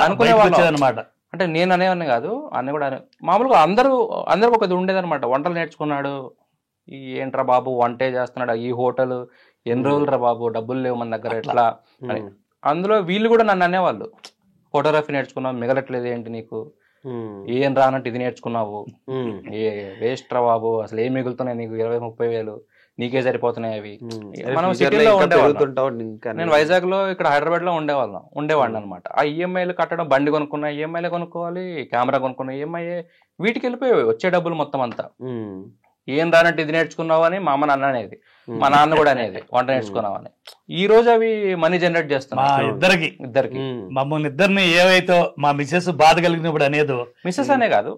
అనుకునేవాళ్ళు అనమాట. అంటే నేను అనేవాడిని కాదు, అన్నీ కూడా మామూలుగా అందరికి ఒకది ఉండేదన్నమాట. వంటలు నేర్చుకున్నాడు, ఈ ఏంట్రా బాబు వంటే చేస్తున్నాడు, ఈ హోటల్ ఎన్ని రోజులు రా బాబు, డబ్బులు లేవు మన దగ్గర ఎట్లా అని. అందులో వీళ్ళు కూడా నన్ను అనేవాళ్ళు, ఫోటోగ్రఫీ నేర్చుకున్నావు మిగలట్లేదు ఏంటి నీకు, ఏం రానట్టు ఇది నేర్చుకున్నావు, ఏ వేస్ట్ రా బాబు, అసలు ఏం మిగులుతున్నాయి నీకు, 20-30 వేలు నీకే సరిపోతున్నాయి అవి. మనం సిటీలో ఉండేవాళ్ళం, నేను వైజాగ్ లో ఇక్కడ హైదరాబాద్ లో ఉండేవాడిని అనమాట. ఆ ఈఎంఐలు కట్టడం, బండి కొనుక్కున్నా ఈఎంఐలే కొనుక్కోవాలి, కెమెరా కొనుక్కున్నా ఈఎంఐ, వీటికి వెళ్ళిపోయి వచ్చే డబ్బులు మొత్తం అంతా. ఏం రానట్టు ఇది నేర్చుకున్నావు అని మా అమ్మ నాన్న అనేది, మా నాన్న కూడా అనేది వంట నేర్చుకున్నావు అని. ఈ రోజు అవి మనీ జనరేట్ చేస్తున్నాయి ఇద్దరికి. మమ్మల్ని ఇద్దరిని ఏవైతే మా మిస్సెస్ బాధ కలిగినప్పుడు అనేది, మిస్సెస్ అనే కాదు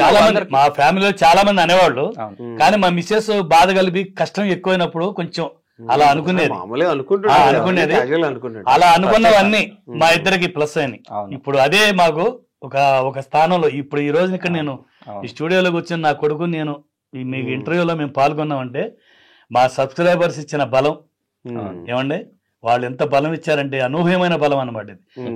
చాలా మంది మా ఫ్యామిలీలో చాలా మంది అనేవాళ్ళు. కానీ మా మిస్సెస్ బాధ కలిపి కష్టం ఎక్కువైనప్పుడు కొంచెం అలా అనుకునేది. అలా అనుకున్నవన్నీ మా ఇద్దరికి ప్లస్ అయినాయి. ఇప్పుడు అదే మాకు ఒక స్థానంలో. ఇప్పుడు ఈ రోజు ఇక్కడ నేను ఈ స్టూడియోలోకి వచ్చిన నా కొడుకు నేను మీకు ఇంటర్వ్యూలో మేము పాల్గొన్నామంటే మా సబ్స్క్రైబర్స్ ఇచ్చిన బలం ఏమండి, వాళ్ళు ఎంత బలం ఇచ్చారంటే అనూహ్యమైన బలం అన్నమాట.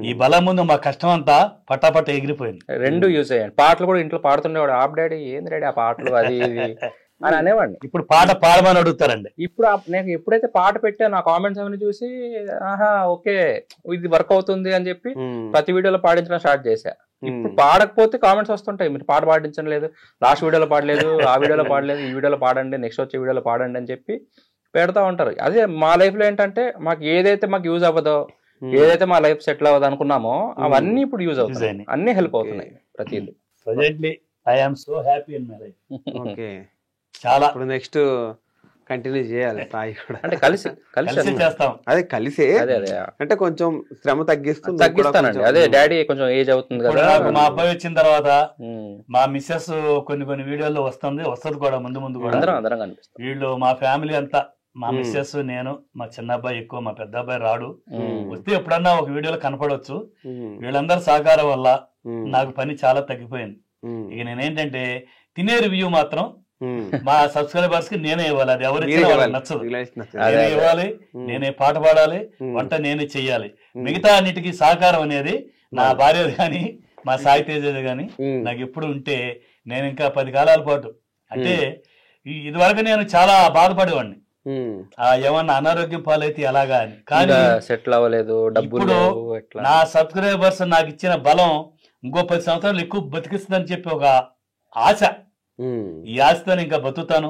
ఈ బలం ముందు మా కష్టం అంతా పట్టాపట్ట ఎగిరిపోయింది. 2 యూజ్ అయ్యాయి. పాటలు కూడా ఇంట్లో పాడుతుండేవాడు, ఆప్ డాడీ ఏంది డాడీ ఆ పాటలు అది ఇది అని అనేవాడిని. ఇప్పుడు పాట పాడమని అడుగుతారండి. ఇప్పుడు నేను ఎప్పుడైతే పాట పెట్టాను ఆ కామెంట్స్ అవన్నీ చూసి ఆహా ఓకే ఇది వర్క్ అవుతుంది అని చెప్పి ప్రతి వీడియోలో పాడించడం స్టార్ట్ చేశా. ఇప్పుడు పాడకపోతే కామెంట్స్ వస్తుంటాయి, మీరు పాట పాడించడం లేదు, లాస్ట్ వీడియోలో పాడలేదు, ఆ వీడియోలో పాడలేదు, ఈ వీడియోలో పాడండి, నెక్స్ట్ వచ్చే వీడియోలో పాడండి అని చెప్పి పెడతా ఉంటారు. అదే మా లైఫ్ లో ఏంటంటే మాకు ఏదైతే మాకు యూజ్ అవ్వదో, ఏదైతే మా లైఫ్ సెటిల్ అవ్వదు అనుకున్నామో అవన్నీ ఇప్పుడు యూజ్ అవుతాయి, అన్ని హెల్ప్ అవుతున్నాయి ప్రతిదీ. Presently I am so happy in my life. Okay, చాలా. ఇప్పుడు నెక్స్ట్ కంటిన్యూ చేయాలి అంటే కలిసి చేస్తాం. అదే కలిసే, అదే అదే అంటే కొంచెం శ్రమ తగ్గిస్తానండి. అదే డాడీ కొంచెం ఏజ్ అవుతుంది కదా. మా అబ్బాయి వచ్చిన తర్వాత మా మిస్సెస్ కొన్ని వీడియోల్లో వస్తుంది కూడా, ముందు కూడా అందరం కనిపిస్తాం. వీళ్ళు మా ఫ్యామిలీ అంతా, మా మిస్సెస్, నేను, మా చిన్న అబ్బాయి ఎక్కువ, మా పెద్ద అబ్బాయి రాడు, వస్తే ఎప్పుడన్నా ఒక వీడియోలో కనపడవచ్చు. వీళ్ళందరి సహకారం వల్ల నాకు పని చాలా తగ్గిపోయింది. ఇక నేనేంటంటే తినే రివ్యూ మాత్రం మా సబ్స్క్రైబర్స్ కి నేనే ఇవ్వాలి, అది ఎవరు నచ్చదు, నేనే ఇవ్వాలి, నేనే పాట పాడాలి, వంట నేనే చెయ్యాలి. మిగతా అన్నిటికీ సహకారం అనేది నా భార్య గాని మా సాయి తేజ గాని నాకు ఎప్పుడు ఉంటే నేను ఇంకా 10 కాలాల పాటు, అంటే ఇదివరకు నేను చాలా బాధపడేవాడిని, ఏమన్నా అనారోగ్యం పాలైతే ఎలాగా అని. కానీ సెటిల్ అవ్వలేదు, ఇప్పుడు నా సబ్స్క్రైబర్స్ నాకు ఇచ్చిన బలం ఇంకో 10 సంవత్సరాలు ఎక్కువ బతికిస్తుందని చెప్పి ఒక ఆశ, ఈ ఆశతో ఇంకా బతుకుతాను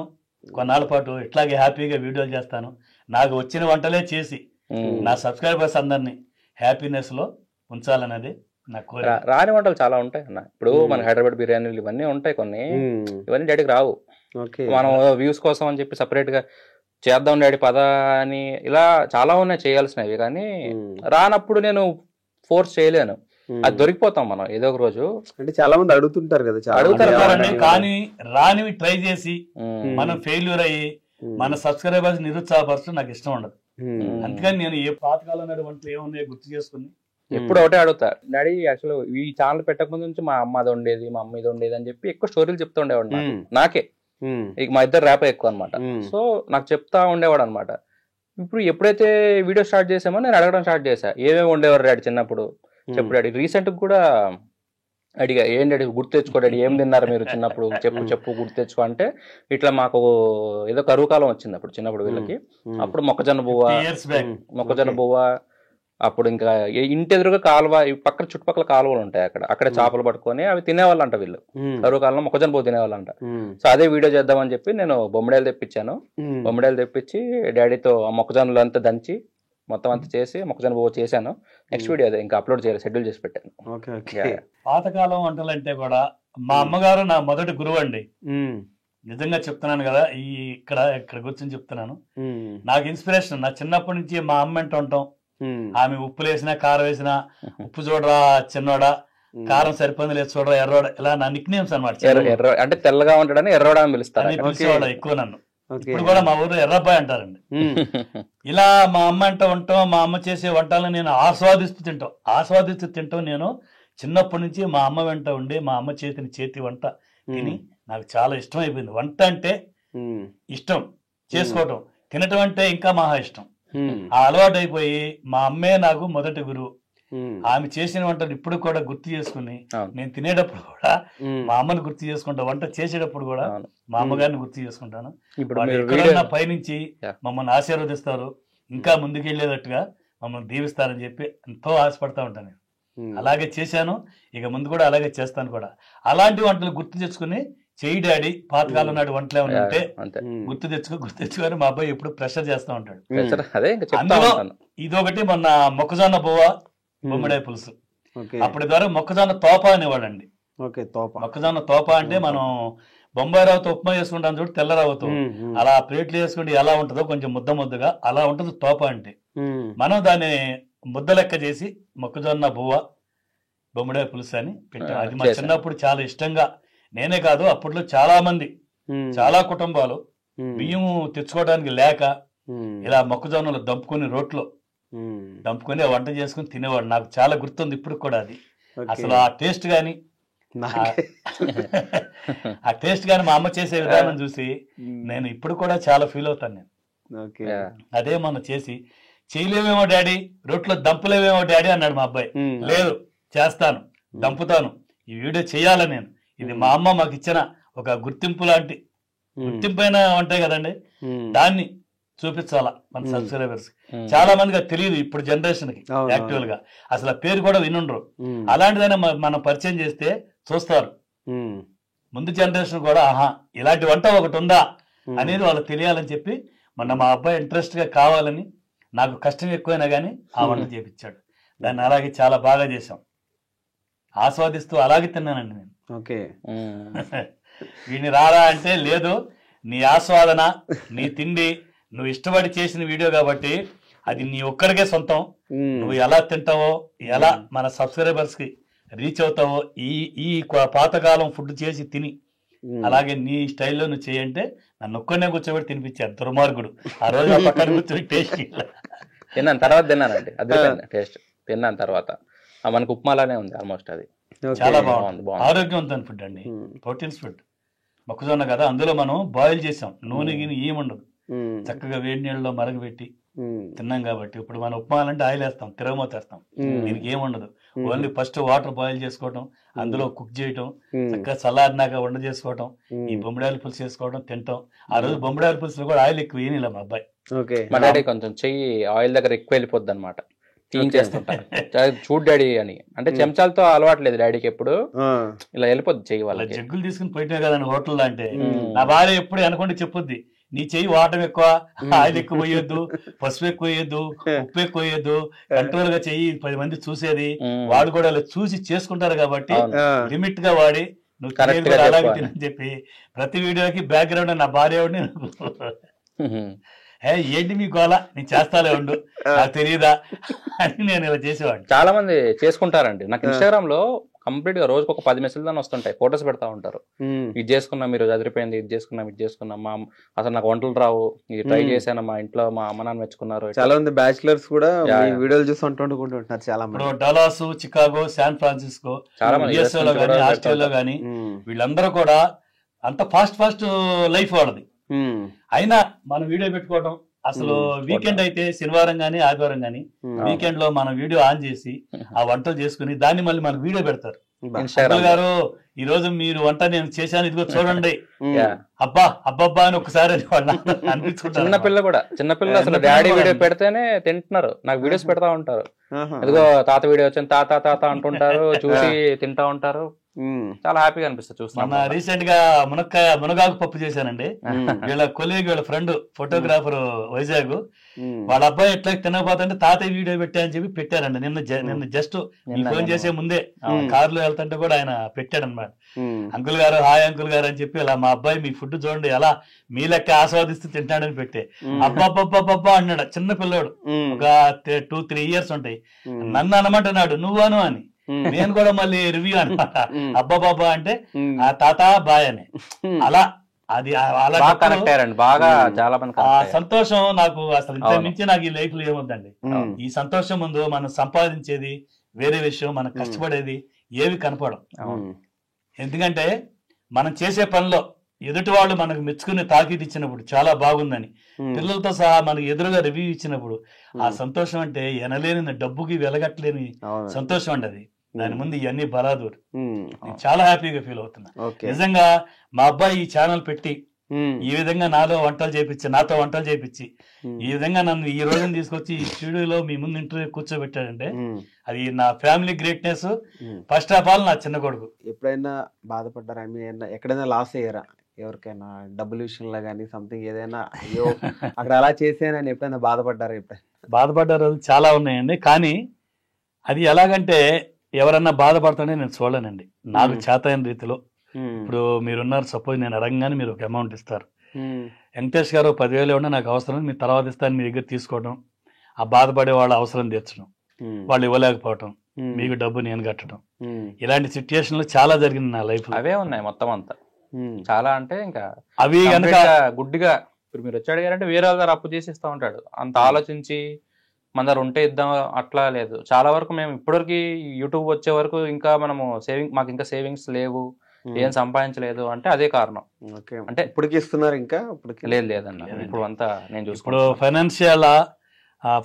కొన్నాళ్ళ పాటు, ఇట్లాగే హ్యాపీగా వీడియోలు చేస్తాను. నాకు వచ్చిన వంటలే చేసి నా సబ్స్క్రైబర్స్ అందరినీ హ్యాపీనెస్ లో ఉంచాలనేది నా కోరిక. రాని వంటలు చాలా ఉంటాయి అన్న. ఇప్పుడు మన హైదరాబాద్ బిర్యానీలు ఇవన్నీ ఉంటాయి, కొన్ని ఇవన్నీ డాడీకి రావు. మనం వ్యూస్ కోసం అని చెప్పి సపరేట్ గా చేద్దాం డాడీ పద అని ఇలా చాలా ఉన్నాయి చేయాల్సినవి, కానీ రానప్పుడు నేను ఫోర్స్ చేయలేను. అది దొరికిపోతాం మనం ఏదో ఒక రోజు. అంటే చాలా మంది అడుగుతుంటారు కదా, అడుగుతారు, కానీ రానివి ట్రై చేసి మనం ఫెయిల్యూర్ అయ్యి మన సబ్స్క్రైబర్స్ నిరుత్సాహపరచడం నాకు ఇష్టం ఉండదు. అందుకని నేను ఏ పాతకాలం వంటలు ఏమున్నాయో గుర్తు చేసుకుని ఎప్పుడు ఒకటే అడుగుతా, డాడీ యాక్చువల్ ఈ ఛానల్ పెట్టక ముందు నుంచి మా అమ్మ అది ఉండేది, మా అమ్మ ఇది ఉండేది అని చెప్పి ఎక్కువ స్టోరీలు చెప్తూ ఉండేవాడు నాకే. ఇక మా ఇద్దరు ర్యాప్ ఎక్కువ అనమాట, సో నాకు చెప్తా ఉండేవాడు అనమాట. ఇప్పుడు ఎప్పుడైతే వీడియో స్టార్ట్ చేసామో నేను అడగడం స్టార్ట్ చేశా, ఏమేమి ఉండేవారు డాడీ చిన్నప్పుడు చెప్పు డాడీ. రీసెంట్ కూడా అడిగా, ఏం డాడీ గుర్తు తెచ్చుకో డాడీ, ఏం తిన్నారు మీరు చిన్నప్పుడు, చెప్పు గుర్తు తెచ్చుకో అంటే, ఇట్లా మాకు ఏదో కరువు కాలం వచ్చింది అప్పుడు చిన్నప్పుడు వీళ్ళకి. అప్పుడు మొక్కజొన్న బువ్వ, అప్పుడు ఇంకా ఇంటి ఎదురుగా కాలువ, పక్కన చుట్టుపక్కల కాలువలు ఉంటాయి, అక్కడ చేపలు పట్టుకొని అవి తినేవాళ్ళంట వీళ్ళు. కరువు కాలంలో మొక్కజొన్న బువ్వ తినేవాళ్ళంట. సో అదే వీడియో చేద్దామని చెప్పి నేను బొమ్మడాయలు తెప్పించాను. బొమ్మడాయలు తెప్పించి డాడీతో ఆ మొక్కజొన్నలు అంతా దంచి మొత్తం అంతా చేసి మొక్కజొన్న బువ్వ చేశాను. నెక్స్ట్ వీడియో అదే ఇంకా అప్లోడ్ చేయాలి, షెడ్యూల్ చేసి పెట్టాను. పాతకాలం వంటలంటే కూడా మా అమ్మగారు నా మొదటి గురువు అండి. నిజంగా చెప్తున్నాను కదా, ఇక్కడ కూర్చొని చెప్తున్నాను. నాకు ఇన్స్పిరేషన్ నా చిన్నప్పటి నుంచి మా అమ్మ అంటే ఉంటాం. ఆమె ఉప్పులు వేసినా కారం వేసినా, ఉప్పు చూడరా చిన్నోడా, కారం సరిపోయింది లేదు చూడరా ఎర్రోడా, ఇలా నా నిక్ నేమ్స్ అనమాట. అంటే తెల్లగా ఉంటాడని ఎర్రోడా అని పిలుస్తారు ఎక్కువ నన్ను. ఇప్పుడు కూడా మా ఊర్లో ఎర్రబ్బాయి అంటారండి. ఇలా మా అమ్మ అంటే ఉంటాం, మా అమ్మ చేసే వంటలను నేను ఆస్వాదిస్తూ తింటాం. నేను చిన్నప్పటి నుంచి మా అమ్మ వెంట ఉండి మా అమ్మ చేతి వంట తిని నాకు చాలా ఇష్టం అయిపోయింది. వంట అంటే ఇష్టం, చేసుకోవటం, తినటం అంటే ఇంకా మహా ఇష్టం. ఆ అలవాటు అయిపోయి మా అమ్మే నాకు మొదటి గురువు. ఆమె చేసిన వంటలు ఇప్పుడు కూడా గుర్తు చేసుకుని నేను తినేటప్పుడు కూడా మా అమ్మని గుర్తు చేసుకుంటా, వంట చేసేటప్పుడు కూడా మా అమ్మగారిని గుర్తు చేసుకుంటాను. ఎక్కడన్నా పైనుంచి మమ్మల్ని ఆశీర్వదిస్తారు, ఇంకా ముందుకెళ్లేటట్టుగా మమ్మల్ని దీవిస్తారని చెప్పి ఎంతో ఆశపడతా ఉంటాను. నేను అలాగే చేశాను, ఇక ముందు కూడా అలాగే చేస్తాను కూడా. అలాంటి వంటలు గుర్తు తెచ్చుకుని చెయ్యి డాడీ, పాతకాలం నాటి వంటలు ఏమైనా ఉంటే గుర్తు తెచ్చుకొని మా అబ్బాయి ఎప్పుడు ప్రెషర్ చేస్తూ ఉంటాడు. అందులో ఇదొకటి, మొన్న మొక్కజొన్న బువ్వ బొమ్మిడాయ పులుసు. అప్పటి ద్వారా మొక్కజొన్న తోప అనేవాళ్ళండి. మొక్కజొన్న తోప అంటే మనం బొంబాయి రావుతో ఉప్మా చేసుకుంటాం చూడు, తెల్ల రావుతో అలా ప్లేట్లు వేసుకుంటే ఎలా ఉంటుందో కొంచెం ముద్దగా అలా ఉంటుంది తోప అంటే. మనం దాన్ని ముద్ద లెక్క చేసి మొక్కజొన్న బువ్వ బొమ్మిడాయ పులుసు అని పెట్టాం. అది మా చిన్నప్పుడు చాలా ఇష్టంగా, నేనే కాదు అప్పట్లో చాలా మంది, చాలా కుటుంబాలు బియ్యం తెచ్చుకోవడానికి లేక ఇలా మొక్కజొన్నలు దంపుకొని రోట్లో దంపుకొని వంట చేసుకుని తినేవాడు. నాకు చాలా గుర్తుంది ఇప్పుడు కూడా అది. అసలు ఆ టేస్ట్ గాని మా అమ్మ చేసే విధానం చూసి నేను ఇప్పుడు కూడా చాలా ఫీల్ అవుతాను నేను. అదే మనం చేయలేమేమో డాడీ, రోట్లో దంపులేమేమో డాడీ అన్నాడు మా అబ్బాయి. లేదు, చేస్తాను, దంపుతాను, ఈ వీడియో చేయాలి నేను. ఇది మా అమ్మ మాకు ఇచ్చిన ఒక గుర్తింపు లాంటి గుర్తింపైన ఉంటాయి కదండి, ఉమ్. దాన్ని చూపించాలా మన Hmm. సబ్స్క్రైబర్స్. ఉమ్. చాలా మందికి అది తెలియదు ఇప్పుడు జనరేషన్ కి అవును, యాక్చువల్ గా, అసలు ఆ పేరు కూడా వినుండ్రు. ఉమ్. అలాంటిదైనా మనం పరిచయం చేస్తే చూస్తారు. ఉమ్. ముందు జనరేషన్ కూడా ఆహా ఇలాంటి వంట ఒకటి ఉందా ఉమ్. అనేది వాళ్ళకి తెలియాలని చెప్పి మొన్న మా అబ్బాయి ఇంట్రెస్ట్ గా కావాలని, నాకు కష్టం ఎక్కువైనా కానీ ఆ వంట చేపించాడు. దాన్ని అలాగే చాలా బాగా చేసాం, ఆస్వాదిస్తూ అలాగే తిన్నానండి నేను. ఓకే. ఉమ్. వీడిని రారా అంటే లేదు, నీ ఆస్వాదన, నీ తిండి, నువ్వు ఇష్టపడి చేసిన వీడియో కాబట్టి అది నీ ఒక్కడికే సొంతం. ఉమ్. నువ్వు ఎలా తింటావో, ఎలా మన సబ్స్క్రైబర్స్ కి రీచ్ అవుతావో, ఈ పాతకాలం ఫుడ్ చేసి తిని ఉమ్. అలాగే నీ స్టైల్లో నువ్వు చేయంటే నన్ను ఒక్కడనే కూర్చోబెట్టి తినిపించారు దుర్మార్గుడు. ఆ రోజు ఆ పక్కన కూర్చొని టేస్ట్ తిన్నాను, తర్వాత తిన్నానండి, అదే టేస్ట్ తిన్నాను తర్వాత. మనకు ఉప్మాలానే ఉంది ఆల్మోస్ట్ అది. ఓకే. చాలా బాగుంది, బాగుంది. బాగుంది. ఆరోగ్యవంతమైన ఫుడ్ అండి, ఉమ్. Proteins food. మొక్కజొన్న కదా, అందులో మనం బాయిల్ చేసాం, నూనె గిని ఏముండదు, ఉమ్. చక్కగా వేడి నీళ్ళలో మరగబెట్టి ఉమ్. తిన్నాం కాబట్టి. ఇప్పుడు మనం ఉప్మాలంటే ఆయిల్ వేస్తాం, తిరగమూత వేస్తాం, ఉమ్. దీనికి ఏముండదు. ఉమ్. ఓన్లీ ఫస్ట్ వాటర్ బాయిల్ చేసుకోవటం, అందులో కుక్ చేయటం, ఉమ్. చక్కగా చల్లారినాక వండ చేసుకోవటం, ఉమ్. ఈ బొమ్మడాయిల పులుసు చేసుకోవడం, తింటాం. ఆ రోజు బొమ్మడాయిల పులుసులో కూడా ఆయిల్ ఎక్కువ వేయనిలా మా అబ్బాయి. ఓకే. మా డాడీ కొంచెం చెయ్యి ఆయిల్ దగ్గర ఎక్కువ వెళ్ళిపోద్ది అనమాట, తీయించేస్తుంటారు. చూడు డాడీ అని అంటే చెంచాలతో అలవాట్లేదు డాడీకి, ఎప్పుడు ఆ. ఇలా వెళ్ళిపోద్ది చెయ్యి వాళ్ళ వాళ్ళకి. జగ్గులు తీసుకుని పోయినా కదండి హోటల్లో అంటే, ఉమ్. నా భార్య ఎప్పుడు అనుకుంటే చెప్పుద్ది, నీ చెయ్యి వాటం ఎక్కువ, ఆయిల్ ఎక్కువ పోయొద్దు, పసుపు ఎక్కువ వేయొద్దు, ఉప్పు ఎక్కువ వేయొద్దు, కంట్రోల్ గా చెయ్యి, 10 మంది చూసేది, ఉమ్. వాడు కూడా అలా చూసి చేసుకుంటారు కాబట్టి అవును. ఆ. లిమిట్ గా వాడి నువ్వు Correct తినేది గా కూడా అలాగే చెప్పాలి. తినని చెప్పి ప్రతి వీడియోకి బ్యాక్గ్రౌండ్ నా భార్య ఉండి ఉమ్. ఏంటి మీ గోళ, నేను చేస్తాలే ఉండు, నాకు తెలియదా అని నేను ఇలా చేసేవాడిని. చాలా మంది చేసుకుంటారండి. నాకు ఇన్స్టాగ్రామ్ లో కంప్లీట్ గా రోజుకు ఒక 10 మెసేజ్ దాన్ని వస్తుంటాయి, ఫొటోస్ పెడతా ఉంటారు. ఉమ్. ఇది చేసుకున్నాం, మీరు అదిరిపోయింది, ఇది చేసుకున్నాం, ఇది చేసుకున్నాం, మా అసలు నాకు వంటలు రావు, ఇది ట్రై చేశాను, మా ఇంట్లో మా అమ్మ నాన్న మెచ్చుకున్నారు. చాలా మంది బ్యాచిలర్స్ కూడా యా, మీ యా. వీడియోలు చూసి వండుకుంటుంటున్నారు చాలా ఇప్పుడు మంది. డలాస్, చికాగో, శాన్ ఫ్రాన్సిస్కో, చాలా మంది యుఎస్ఏ లో US కానీ, కూడా ఆస్ట్రేలియాలో పెడతా కానీ ఉమ్. వీళ్ళందరూ కూడా అంత ఫాస్ట్ లైఫ్ వాళ్ళది. ఉమ్. అయినా మనం వీడియో పెట్టుకోవడం, అసలు వీకెండ్ అయితే శనివారం గానీ ఆదివారం గానీ ఉమ్. వీకెండ్ లో మనం వీడియో ఆన్ చేసి ఆ వంటలు చేసుకుని దాన్ని మళ్ళీ మనకు వీడియో పెడతారు. బా. ఇన్స్టాగ్రామ్ అంకుల్ గారు ఈ రోజు మీరు వంట నేను చేశాను, ఇదిగో చూడండి, ఉమ్. యా. అబ్బా అబ్బబ్బా అని ఒకసారి వాళ్ళు అనిపించుకుంటారు. చిన్నపిల్ల కూడా, చిన్నపిల్ల అసలు చిన్నపిల్ల డాడీ కూడా వీడియో అండి. పెడితేనే తింటున్నారు, నాకు వీడియోస్ పెడతా ఉంటారు. ఆహా. ఇదిగో తాత వీడియో వచ్చింది, తాత తాత అంటుంటారు, చూసి తింటా ఉంటారు. ఉమ్. చాలా హ్యాపీగా అనిపిస్తుంది మొన్న చూస్తున్నా. రీసెంట్ గా మునగాకు పప్పు చేశానండి. ఉమ్. వీళ్ళ కొలీగ్, వీళ్ళ ఫ్రెండ్ ఫోటోగ్రాఫర్ వైజాగ్, ఉమ్. వాళ్ళ అబ్బాయి ఎట్లా తినకపోతుంటే తాతయ్య వీడియో పెట్టా అని చెప్పి పెట్టారండి. నిన్న జస్ట్ మీ నిన్న ఫోన్ నేను- చేసే ముందే అవును. కారులో వెళ్తుంటే కూడా ఆయన పెట్టాడు అనమాట. ఉమ్. అంకుల్ గారు, హాయ్ అంకుల్ గారు అని చెప్పి, ఇలా మా అబ్బాయి మీ ఫుడ్ చూడండి ఎలా మీ లెక్క ఆస్వాదిస్తూ తింటాడని పెట్టే. ఉమ్. అబ్బాబ్బాబ్బా అన్నాడు చిన్న పిల్లోడు, ఉమ్. ఒక 2-3 ఇయర్స్ ఉంటాయి. ఉమ్. నన్ను అనమంటున్నాడు, నువ్వను అని. ఉమ్. నేను కూడా మళ్ళీ రివ్యూ అనమాట, ఉమ్. అబ్బాబాబా అంటే ఉమ్. ఆ తాత బాయ్ అని. ఉమ్. అలా అది అలా బాగా కనెక్ట్ అయ్యారండి, బాగా చాలా మంది ఆ కనెక్ట్ అయ్యారు. సంతోషం నాకు అసలు ఇంత అవును. మించి నాకు ఈ లైఫ్ లో ఏముందండి. ఉమ్. ఈ సంతోషం ముందు మనం సంపాదించేది వేరే విషయం, మనం కష్టపడేది ఏవి కనపడం. ఉమ్. ఎందుకంటే మనం చేసే పనిలో ఎదుటి వాళ్ళు మనకు మెచ్చుకుని తాకీదు ఇచ్చినప్పుడు చాలా బాగుందని, ఉమ్. పిల్లలతో సహా మనకు ఎదురుగా రివ్యూ ఇచ్చినప్పుడు ఆ సంతోషం అంటే ఎనలేని, డబ్బుకి వెలగట్లేని అవును. సంతోషం అండి అది. దాని ముందు ఇవన్నీ బలాదూరు. ఉమ్. నేను చాలా హ్యాపీగా ఫీల్ అవుతున్నా ఓకే. నిజంగా. మా అబ్బాయి ఈ ఛానల్ పెట్టి ఉమ్. ఈ విధంగా నాతో వంటలు చేపించి ఉమ్. ఈ విధంగా నన్ను ఈ రోజున తీసుకొచ్చి ఈ స్టూడియోలో మీ ముందు ఇంటర్వ్యూ కూర్చోబెట్టాడంటే ఉమ్. అది నా family greatness. Um. First of all నా చిన్న కొడుకు. ఎప్పుడైనా బాధపడ్డారా? ఐ మీన్ ఎక్కడైనా లాస్ అయ్యారా ఎవరికైనా డబ్బుల విషయంలో కానీ సంథింగ్ ఏదైనా, అయ్యో అక్కడ అలా చేసానని ఎప్పుడైనా బాధపడ్డారా? ఎప్పుడైనా బాధపడ్డ రోజులు చాలా ఉన్నాయండి, కానీ అది ఎలాగంటే ఎవరన్నా బాధపడతానే నేను చూడలేనండి. నాకు చేతైన రీతిలో. ఇప్పుడు మీరున్నారు, సపోజ్ నేను అడగగానే మీరు ఒక అమౌంట్ ఇస్తారు, వెంకటేష్ గారు 10,000 ఇవ్వండి నాకు అవసరం, మీరు తర్వాత ఇస్తాను మీ దగ్గర తీసుకోవడం, ఆ బాధపడే వాళ్ళ అవసరం తీర్చడం, వాళ్ళు ఇవ్వలేకపోవటం, మీకు డబ్బు నేను కట్టడం, ఇలాంటి సిచ్యుయేషన్లు చాలా జరిగింది నా లైఫ్ లో. అవే ఉన్నాయి మొత్తం అంతా. చాలా అంటే ఇంకా అవి కనుక complete గా గుడ్డిగా ఇప్పుడు మీరు వచ్చి అడిగారంటే వేరే వాళ్ళ దగ్గర అప్పు చేసి ఇస్తా ఉంటాడు, అంత ఆలోచించి మన దగ్గర ఉంటే ఇద్దాం అట్లా లేదు. చాలా వరకు మేము ఇప్పటివరకు యూట్యూబ్ వచ్చే వరకు ఇంకా మనము మాకు ఇంకా సేవింగ్స్ లేవు, ఏం సంపాదించలేదు అంటే అదే కారణం. అంటే ఇప్పటికి ఇస్తున్నారు ఇంకా? లేదన్న ఇప్పుడు అంతా నేను ఇప్పుడు చూసుకుంటా.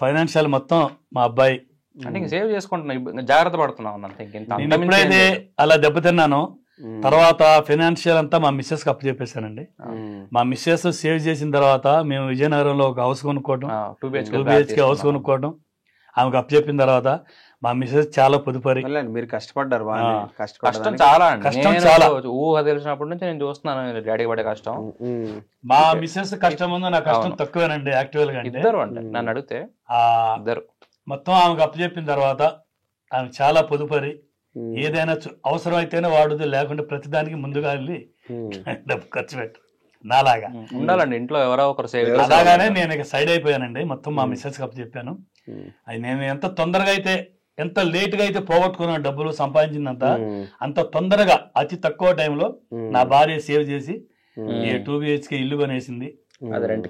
ఫైనాన్షియల్ మొత్తం మా అబ్బాయి అంటే ఇంక సేవ్ చేసుకుంటున్నా, జాగ్రత్త పడుతున్నాం అంతే. నేను ఎప్పుడైతే అలా దెబ్బతిన్నానో తర్వాత ఫైనాన్షియల్ అంతా మా మిస్సెస్ కి అప్పచెప్పేశానండి. మా మిస్సెస్ సేవ్ చేసిన తర్వాత మేము విజయనగరంలో ఒక హౌస్ కొనుక్కోవడం, 2 BHK హౌస్ కొనుక్కోవడం, ఆమెకు అప్పచెప్పిన తర్వాత మా మిస్సెస్ చాలా పొదుపరి. మీరు కష్టపడ్డారు బాగా. కష్టం చాలా అండి. కష్టం నేను చాలా. ఊహ తెలిసినప్పటి నుంచి నేను చూస్తున్నాను డాడీకి పడే కష్టం. మా మిస్సెస్ కష్టం ఉందో నా కష్టం తక్కువేనండి యాక్చువల్ గా. అంటే ఇద్దరు అంటే నన్ను అడిగితే ఇద్దరు మొత్తం ఆమెకు అప్పచెప్పిన తర్వాత ఆమె చాలా పొదుపరి. ఏదైనా అవసరం అయితేనే వాడుదు, లేకుంటే ప్రతిదానికి ముందుగా వెళ్ళి డబ్బు ఖర్చు పెట్టు. నాలాగా ఉండాలండి ఇంట్లో ఎవరో ఒకరు సేవ్. అలాగానే నేను ఇక సైడ్ అయిపోయానండి. మొత్తం మా మిస్సెస్ కి అప్పచెప్పాను. అది నేను ఎంత తొందరగా అయితే, ఎంత లేట్ గా అయితే పోగొట్టుకున్న డబ్బులు సంపాదించిందంత అంత తొందరగా అతి తక్కువ టైంలో నా భార్య సేవ్ చేసి 2 BHK ఇల్లు కొనేసింది.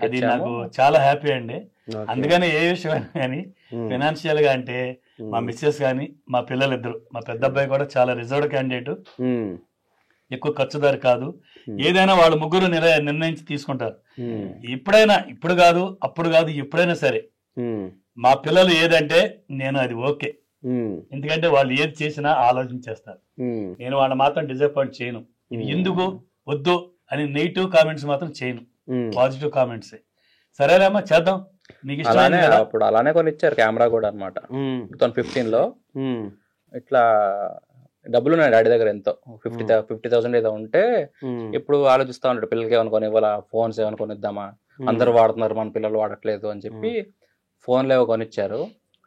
అది నాకు చాలా హ్యాపీ అండి. అందుకని ఏ విషయం కానీ ఫైనాన్షియల్ గా అంటే మా మిస్సెస్ గాని, మా పిల్లలిద్దరు, మా పెద్ద అబ్బాయి కూడా చాలా రిజర్వ్డ్ క్యాండిడేట్, ఎక్కువ ఖర్చుదారు కాదు. ఏదైనా వాళ్ళు ముగ్గురు నిర్ణయించి తీసుకుంటారు. ఎప్పుడైనా, ఇప్పుడు కాదు అప్పుడు కాదు, ఎప్పుడైనా సరే మా పిల్లలు ఏదంటే నేను అది ఓకే. ఎందుకంటే వాళ్ళు ఏది చేసినా ఆలోచించేస్తారు. నేను వాళ్ళ మాత్రం డిసప్పాయింట్ చేయను. ఇది ఎందుకు వద్దు అని నెగిటివ్ కామెంట్స్ మాత్రం చేయను, పాజిటివ్ కామెంట్స్. సరేలేమ్మా చేద్దాం, నీకు ఇష్టం. అప్పుడు అలానే కొనిచ్చారు కెమెరా కూడా అనమాట. 2015లో ఇట్లా డబ్బులు ఉన్నాయి డాడీ దగ్గర, ఎంతో 50,000 ఏదో ఉంటే ఇప్పుడు ఆలోచిస్తా ఉంటాడు పిల్లలకి ఏమైనా కొని ఇవ్వాలా, ఫోన్స్ ఏమైనా కొనిద్దామా, అందరూ వాడుతున్నారు మన పిల్లలు వాడట్లేదు అని చెప్పి ఫోన్లు ఏవో కొనిచ్చారు.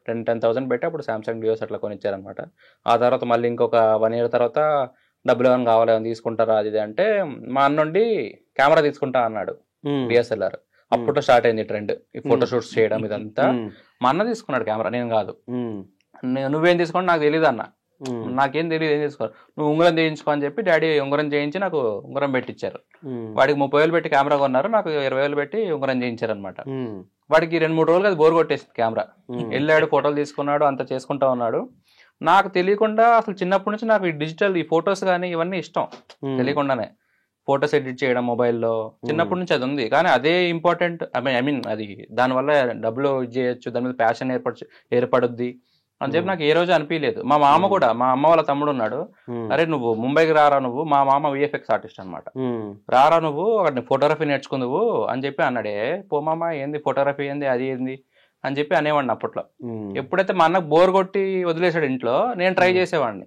10,000 పెట్టి అప్పుడు సామ్సంగ్ డియోస్ అట్లా కొనిచ్చారు అనమాట. ఆ తర్వాత మళ్ళీ ఇంకొక 1 year తర్వాత డబ్బులు ఏమైనా కావాలి, ఏమైనా తీసుకుంటారా అది అంటే మా అన్నుండి కెమెరా తీసుకుంటా అన్నాడు, DSLR. అప్పుడు స్టార్ట్ అయింది ట్రెండ్, ఈ ఫోటో షూట్స్ చేయడం ఇదంతా. మా అన్న తీసుకున్నాడు కెమెరా, నేను కాదు. నువ్వేం తీసుకోండి నాకు తెలియదు అన్న, నాకేం తెలియదు, ఏం తీసుకో, నువ్వు ఉంగరం చేయించుకో అని చెప్పి డాడీ ఉంగరం చేయించి నాకు ఉంగరం పెట్టించారు. వాడికి 30,000 పెట్టి కెమెరా కొన్నారు, నాకు 20,000 పెట్టి ఉంగరం చేయించారు అనమాట. వాడికి 2-3 రోజులు అది బోర్ కొట్టేసింది కెమెరా. వెళ్ళాడు, ఫోటోలు తీసుకున్నాడు, అంత చేసుకుంటా ఉన్నాడు. నాకు తెలియకుండా అసలు చిన్నప్పటి నుంచి నాకు ఈ డిజిటల్, ఈ ఫొటోస్ కానీ ఇవన్నీ ఇష్టం. తెలియకుండానే ఫొటోస్ ఎడిట్ చేయడం మొబైల్లో చిన్నప్పటి నుంచి అది ఉంది. కానీ అదే ఇంపార్టెంట్, ఐ మీన్ అది దానివల్ల డబ్బులు చేయొచ్చు, దాని మీద ప్యాషన్ ఏర్పడుద్ది అని చెప్పి నాకు ఏ రోజు అనిపించలేదు. మా మామ కూడా, మా అమ్మ వాళ్ళ తమ్ముడు ఉన్నాడు, అరే నువ్వు ముంబైకి రారా నువ్వు, మా మామ VFX ఆర్టిస్ట్ అనమాట, రారా నువ్వు అక్కడ ఫోటోగ్రఫీ నేర్చుకుందువు అని చెప్పి అన్నాడే. పో మామ, ఏంది ఫోటోగ్రఫీ ఏంది, అది ఏంది అని చెప్పి అనేవాడిని అప్పట్లో. ఎప్పుడైతే మా అన్నకు బోర్ కొట్టి వదిలేసాడు ఇంట్లో, నేను ట్రై చేసేవాడిని.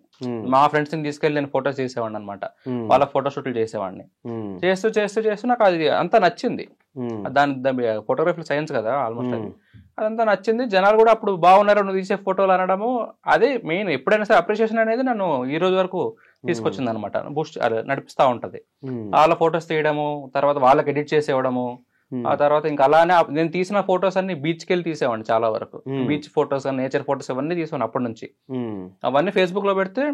మా ఫ్రెండ్స్ ని తీసుకెళ్లి నేను ఫొటోస్ చేసేవాడిని అనమాట, వాళ్ళ ఫోటోషూట్లు చేసేవాడిని. చేస్తూ చేస్తూ చేస్తూ నాకు అది అంతా నచ్చింది. దాని ఫోటోగ్రఫీ సైన్స్ కదా ఆల్మోస్ట్, అది అదంతా నచ్చింది. జనాలు కూడా అప్పుడు బాగున్నారు నువ్వు తీసే ఫోటోలు అనడము, అదే మెయిన్. ఎప్పుడైనా సరే అప్రిషియేషన్ అనేది నన్ను ఈ రోజు వరకు తీసుకొచ్చింది అనమాట, బూస్ట్ నడిపిస్తా ఉంటది. వాళ్ళ ఫొటోస్ తీయడము, తర్వాత వాళ్ళకి ఎడిట్ చేసేవడము, ఆ తర్వాత ఇంకా అలానే నేను తీసిన ఫొటోస్ అన్ని బీచ్కి వెళ్ళి తీసేవాడిని చాలా వరకు. బీచ్ ఫొటోస్, నేచర్ ఫొటోస్ అవన్నీ తీసేవాడిని అప్పటి నుంచి. అవన్నీ ఫేస్బుక్ లో పెడితే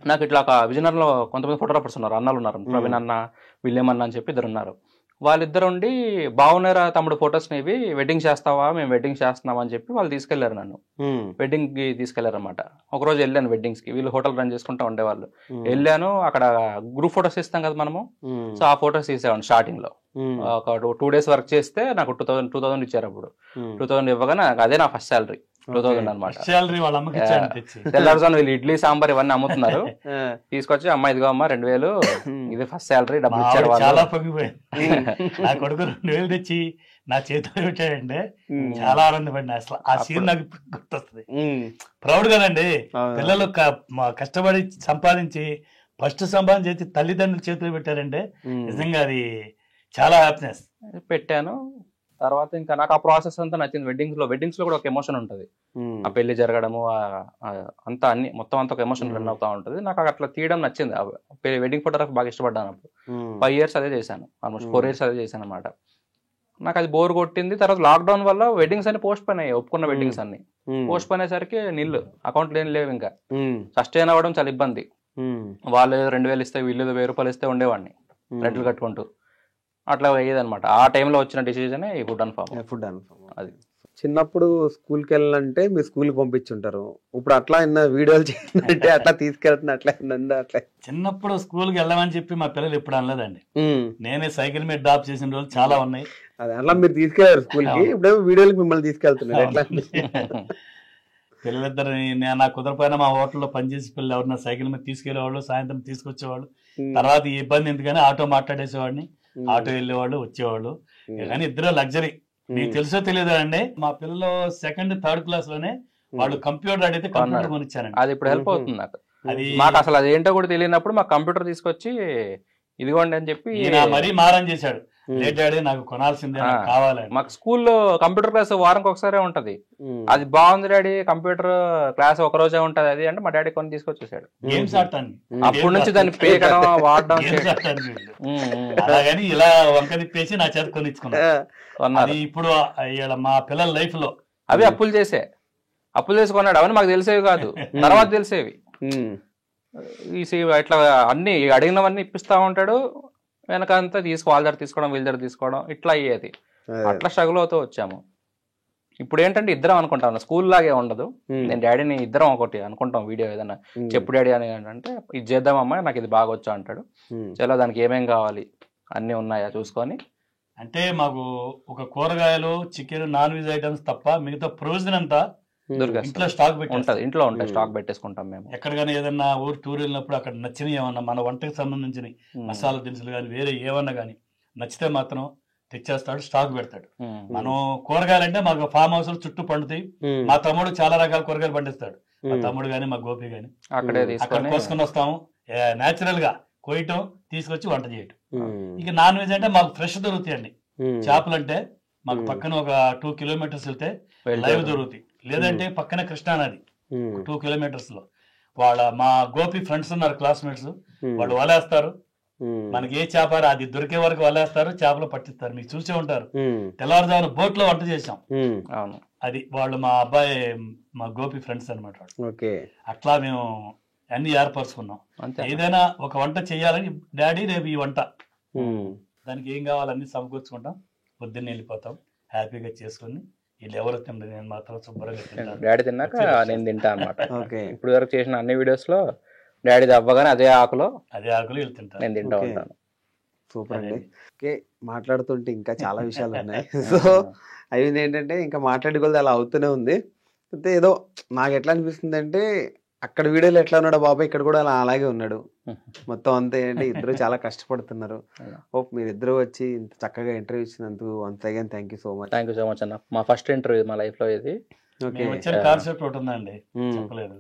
నాకు ఇట్లా విజయనగరంలో కొంతమంది ఫోటోగ్రాఫర్స్ ఉన్నారు, అన్నలు ఉన్నారు, ప్రవీణ్ అన్న, విలియం అన్న అని చెప్పి 2 ఉన్నారు. వాళ్ళిద్దరు ఉండి బాగున్నారా తమ్ముడు ఫొటోస్ ఇవి, వెడ్డింగ్ చేస్తావా, మేము వెడ్డింగ్ చేస్తున్నాం అని చెప్పి వాళ్ళు తీసుకెళ్లారు నన్ను. వెడ్డింగ్ కి తీసుకెళ్లారు అనమాట. ఒకరోజు వెళ్ళాను వెడ్డింగ్స్ కి, వీళ్ళు హోటల్ రన్ చేసుకుంటా ఉండేవాళ్ళు. వెళ్ళాను, అక్కడ గ్రూప్ ఫొటోస్ ఇస్తాం కదా మనము, సో ఆ ఫొటోస్ తీసేవాడిని స్టార్టింగ్ లో. ఒక 2 days వర్క్ చేస్తే నాకు 2,000 ఇచ్చారు. అప్పుడు 2,000 ఇవ్వగానే అదే నా ఫస్ట్ శాలరీ, 2,000 అనమాట. తెల్లారుజాను వీళ్ళు ఇడ్లీ సాంబార్ ఇవన్నీ అమ్ముతున్నారు, తీసుకొచ్చి అమ్మ ఇదిగో అమ్మ 2,000, ఇది ఫస్ట్ శాలరీ, డబ్బులు ఇచ్చారు. చాలా పొంగిపోయింది. నా కొడుకు 2,000 తెచ్చి నా చేతిలో పెట్టాడంటే చాలా ఆనందపడినా. అసలు ఆ సీన్ నాకు గుర్తొస్తుంది. ప్రౌడ్ కదండి, పిల్లలు కష్టపడి సంపాదించి ఫస్ట్ సంపాదించి తల్లిదండ్రులు చేతిలో పెట్టారంటే నిజంగా అది చాలా హ్యాపీనెస్. పెట్టాను. తర్వాత ఇంకా నాకు ఆ ప్రాసెస్ అంతా నచ్చింది. వెడ్డింగ్స్ లో కూడా ఒక ఎమోషన్ ఉంటుంది, ఆ పెళ్లి జరగడము అంతా అన్ని మొత్తం అంతా ఒక ఎమోషన్ రన్ అవుతా ఉంటుంది. నాకు అట్లా తీయడం నచ్చింది. వెడ్డింగ్ ఫోటోగ్రఫీ బాగా ఇష్టపడ్డాను. అప్పుడు 5 years అదే చేశాను, ఆల్మోస్ట్ 4 years అదే చేశాను అనమాట. నాకు అది బోర్ కొట్టింది. తర్వాత లాక్డౌన్ వల్ల వెడ్డింగ్స్ అన్ని పోస్ట్ పోయినాయి, ఒప్పుకున్న వెడ్డింగ్స్ అన్ని పోస్ట్ పోయినసరికి నిల్లు, అకౌంట్లు ఏం లేవు, ఇంకా సస్టైన్ అవ్వడం చాలా ఇబ్బంది. వాళ్ళు 2,000 ఇస్తే, వీళ్ళు 1,000 రూపాయలు ఇస్తే ఉండేవాడిని రెంట్లు కట్టుకుంటూ. అట్లా అయ్యేదన్నమాట. ఆ టైంలో వచ్చిన డిసిజన్ ఈ ఫుడ్ అండ్ ఫార్మ్. అది చిన్నప్పుడు స్కూల్కి వెళ్ళాలంటే మీరు స్కూల్కి పంపించుంటారు, ఇప్పుడు అట్లా వీడియోలు చేయాలంటే అట్లా తీసుకెళ్తున్నా, అట్లా అట్లా. చిన్నప్పుడు స్కూల్కి వెళ్ళమని చెప్పి మా పిల్లలు ఎప్పుడు అనలేదండి. నేనే సైకిల్ మీద డ్రాప్ చేసిన రోజులు చాలా ఉన్నాయి. అదే అట్లా మీరు తీసుకెళ్లారు స్కూల్కి, ఇప్పుడు వీడియోలకి మిమ్మల్ని తీసుకెళ్తున్నారు. ఎట్లా పిల్లలిద్దరిని నాకు కుదరపోయినా మా హోటల్లో పనిచేసి పిల్లలు ఎవరన్నా సైకిల్ మీద తీసుకెళ్లేవాళ్ళు, సాయంత్రం తీసుకొచ్చేవాళ్ళు. తర్వాత ఈ ఇబ్బంది ఎందుకని ఆటో మాట్లాడేసేవాడిని, ఆటో వెళ్ళేవాళ్ళు వచ్చేవాళ్ళు. కానీ ఇద్దరు లగ్జరీ. మీకు తెలుసో తెలియదు అండి, మా పిల్లలు 2nd, 3rd క్లాస్ లోనే వాళ్ళు కంప్యూటర్ అడిగితే కంప్యూటర్ కొనిచ్చానండి. అది ఇప్పుడు హెల్ప్ అవుతుంది నాకు. అది మాకు అసలు అది ఏంటో కూడా తెలియనప్పుడు మాకు కంప్యూటర్ తీసుకొచ్చి ఇదిగోండి అని చెప్పి మరీ మారం చేశాడు. లేట్ డాడీ నాకు కొనాల్సిందే, నాకు కావాలని. మాకు స్కూల్లో కంప్యూటర్ క్లాస్ వారానికి ఒకసారే ఉంటది. అది బాగుంది డాడీ, కంప్యూటర్ క్లాస్ ఒక రోజే ఉంటది అది అంటే మా డాడీ కొని తీసుకొచ్చేసాడు. గేమ్స్ ఆడటానికి అప్పటి నుంచి దాన్ని పేకడం వాడడం అలాగని ఇలా వంక తిప్పేసి నా చేత కొనిచ్చుకున్నాను. ఇప్పుడు మా పిల్లల లైఫ్ లో అవి అప్పులు చేసి కొన్నాడు. అవన్నీ మాకు తెలిసేవి కాదు, తర్వాత తెలిసేవి. ఇట్లా అన్ని అడిగినవన్నీ ఇప్పిస్తా ఉంటాడు, వెనకంతా వాళ్ళ దగ్గర తీసుకోవడం, వీళ్ళ దగ్గర తీసుకోవడం, ఇట్లా అయ్యేది. అట్లా స్ట్రగుల్ అవుతూ వచ్చాము. ఇప్పుడు ఏంటంటే ఇద్దరం అనుకుంటాం, స్కూల్ లాగే ఉండదు. నేను డాడీని ఇద్దరం ఒకటి అనుకుంటాం, వీడియో ఏదైనా చెప్పు డాడీ అని అంటే ఇది చేద్దామమ్మా నాకు ఇది బాగా వచ్చా అంటాడు. చలో దానికి ఏమేం కావాలి అన్ని ఉన్నాయా చూసుకొని. అంటే మాకు ఒక కూరగాయలు, చికెన్, నాన్ వెజ్ ఐటమ్స్ తప్ప మిగతా ప్రొవిజన్ అంతా ఇంట్లో స్టాక్ ఉంటుంది. ఇంట్లో ఉంటాయి, స్టాక్ పెట్టేసుకుంటాం మేము. ఎక్కడికైనా ఏదన్నా ఊరు టూర్ వెళ్ళినప్పుడు అక్కడ నచ్చినవి ఏమన్నా మన వంటకి సంబంధించిన మసాలా దినుసులు కానీ వేరే ఏమన్నా కానీ నచ్చితే మాత్రం తెచ్చేస్తాడు, స్టాక్ పెడతాడు. మనం కూరగాయలు అంటే మాకు ఫామ్ హౌస్ చుట్టూ పండుతాయి. మా తమ్ముడు చాలా రకాల కూరగాయలు పండిస్తాడు. మా తమ్ముడు గాని మా గోపి గాని అక్కడ కోసుకొని వస్తాము. నేచురల్ గా కోయటం, తీసుకొచ్చి వంట చేయటం. ఇక నాన్ వెజ్ అంటే మాకు ఫ్రెష్ దొరుకుతాయండి. చేపలు అంటే మాకు పక్కన ఒక 2 కిలోమీటర్స్ వెళ్తే లైవ్ దొరుకుతాయి. లేదంటే పక్కన కృష్ణానది 2 కిలోమీటర్స్ లో మా గోపి ఫ్రెండ్స్ ఉన్నారు, క్లాస్మేట్స్. వాళ్ళు వలేస్తారు. మనకి ఏ చేప అది దొరికే వరకు వలేస్తారు, చేపలు పట్టిస్తారు. మీకు చూసే ఉంటారు. తెల్లవారుజామున బోట్ లో వంట చేసాం. అది వాళ్ళు మా అబ్బాయి మా గోపి ఫ్రెండ్స్ అనమాట. అట్లా మేము అన్ని ఏర్పరచుకున్నాం. ఏదైనా ఒక వంట చేయాలని డాడీ రేపు ఈ వంట, దానికి ఏం కావాలన్నీ సమకూర్చుకుంటాం. పొద్దున్నే వెళ్ళిపోతాం, హ్యాపీగా చేసుకుని వీళ్ళు ఎవరు తింటారు, నేను మాత్రం శుభ్రంగా తింటాను. డాడీ తిన్నాక నేను తింటా అనమాట. ఇప్పుడు వరకు చేసిన అన్ని వీడియోస్ లో డాడీ అవ్వగానే అదే ఆకులో వీళ్ళు తింటారు, నేను తింటా ఉంటాను. సూపర్ అండి. ఓకే, మాట్లాడుతుంటే ఇంకా చాలా విషయాలు ఉన్నాయి. సో అవి ఏంటంటే ఇంకా మాట్లాడుకోలేదు, అలా అవుతూనే ఉంది. అయితే ఏదో నాకు ఎట్లా అనిపిస్తుంది అంటే అక్కడ వీడియోలో ఎట్లా ఉన్నాడో బాబాయ్ ఇక్కడ కూడా అలా అలాగే ఉన్నాడు. మొత్తం అంతా ఏంటంటే ఇద్దరు చాలా కష్టపడుతున్నారు. హోప్ మీరు ఇద్దరు వచ్చి ఇంత చక్కగా ఇంటర్వ్యూ ఇచ్చినందుకు once again thank you so much. Thank you so much అన్న. మా ఫస్ట్ ఇంటర్వ్యూ మా లైఫ్ లో ఇది. కాన్సెప్ట్ ఒకటి ఉందండి, చెప్పలేదు.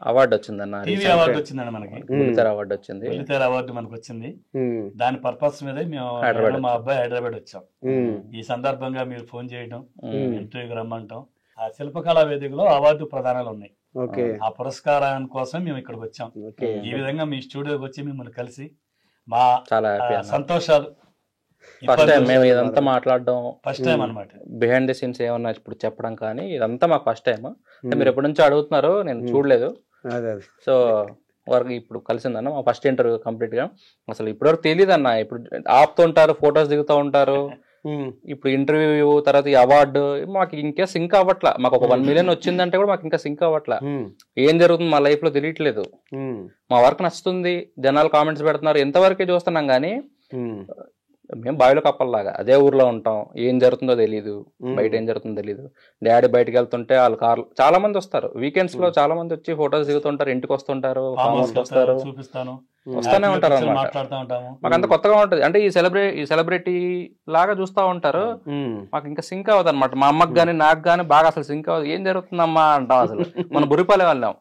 అవార్డు వచ్చిందన్న, టీవీ అవార్డు వచ్చిందండి మనకి. బుల్లితెర అవార్డు వచ్చింది. బుల్లితెర అవార్డు మనకు వచ్చింది. దాని పర్పస్ మీద మేము మా అబ్బాయి హైదరాబాద్ వచ్చాం. ఈ సందర్భంగా మీరు ఫోన్ చేయడం, ఇంటర్వ్యూకి రమ్మంటాం. ఆ శిల్పకళా వేదికలో అవార్డు ప్రదానాలు ఉన్నాయి. ఆ పురస్కారాన్ని కోసం మేము ఇక్కడికి వచ్చాం. ఈ విధంగా మీ స్టూడియోకి వచ్చి మిమ్మల్ని కలిసి మా చాలా సంతోషాలు. ఫస్ట్ టైం మేము ఇదంతా మాట్లాడడం, ఫస్ట్ టైం అనమాట. బిహైండ్ ది సీన్స్ ఏమన్నా ఇప్పుడు చెప్పడం కానీ ఇదంతా మాకు ఫస్ట్ టైం. మీరు ఎప్పటి నుంచో అడుగుతున్నారు, నేను చూడలేదు. సో వరకు ఇప్పుడు కలిసిందన్న మా ఫస్ట్ ఇంటర్వ్యూ కంప్లీట్ గా. అసలు ఇప్పటివరకు తెలియదు అన్న, ఇప్పుడు ఆపుతుంటారు, ఫొటోస్ దిగుతూ ఉంటారు. ఇప్పుడు ఇంటర్వ్యూ తర్వాత ఈ అవార్డు మాకు ఇంకా సింక్ అవ్వట్లా. మాకు ఒక 1 million వచ్చిందంటే కూడా మాకు ఇంకా సింక్ అవ్వట్లా. ఏం జరుగుతుంది మా లైఫ్ లో తెలియట్లేదు. మా వర్క్ నచ్చుతుంది, జనాలు కామెంట్స్ పెడుతున్నారు, ఎంతవరకే చూస్తున్నాం కానీ మేము బావిలో కప్పల్లాగా అదే ఊర్లో ఉంటాం. ఏం జరుగుతుందో తెలియదు, బయట ఏం జరుగుతుందో తెలియదు. డాడీ బయటకు వెళ్తుంటే వాళ్ళు కార్లు చాలా మంది వస్తారు, వీకెండ్స్ లో చాలా మంది వచ్చి ఫొటోస్ దిగుతుంటారు, ఇంటికి వస్తుంటారు, వస్తారు, వస్తానే ఉంటారు అన్నమాట. మాకు అంత కొత్తగా ఉంటది. అంటే ఈ సెలబ్రిటీ లాగా చూస్తా ఉంటారు. మాకు ఇంకా సింక్ అవ్వదు అనమాట. మా అమ్మకి గానీ నాకు గానీ బాగా అసలు సింక్ అవ్వదు. ఏం జరుగుతుందమ్మా అంటాం. అసలు మన బురిపాలెం వెళ్ళాం,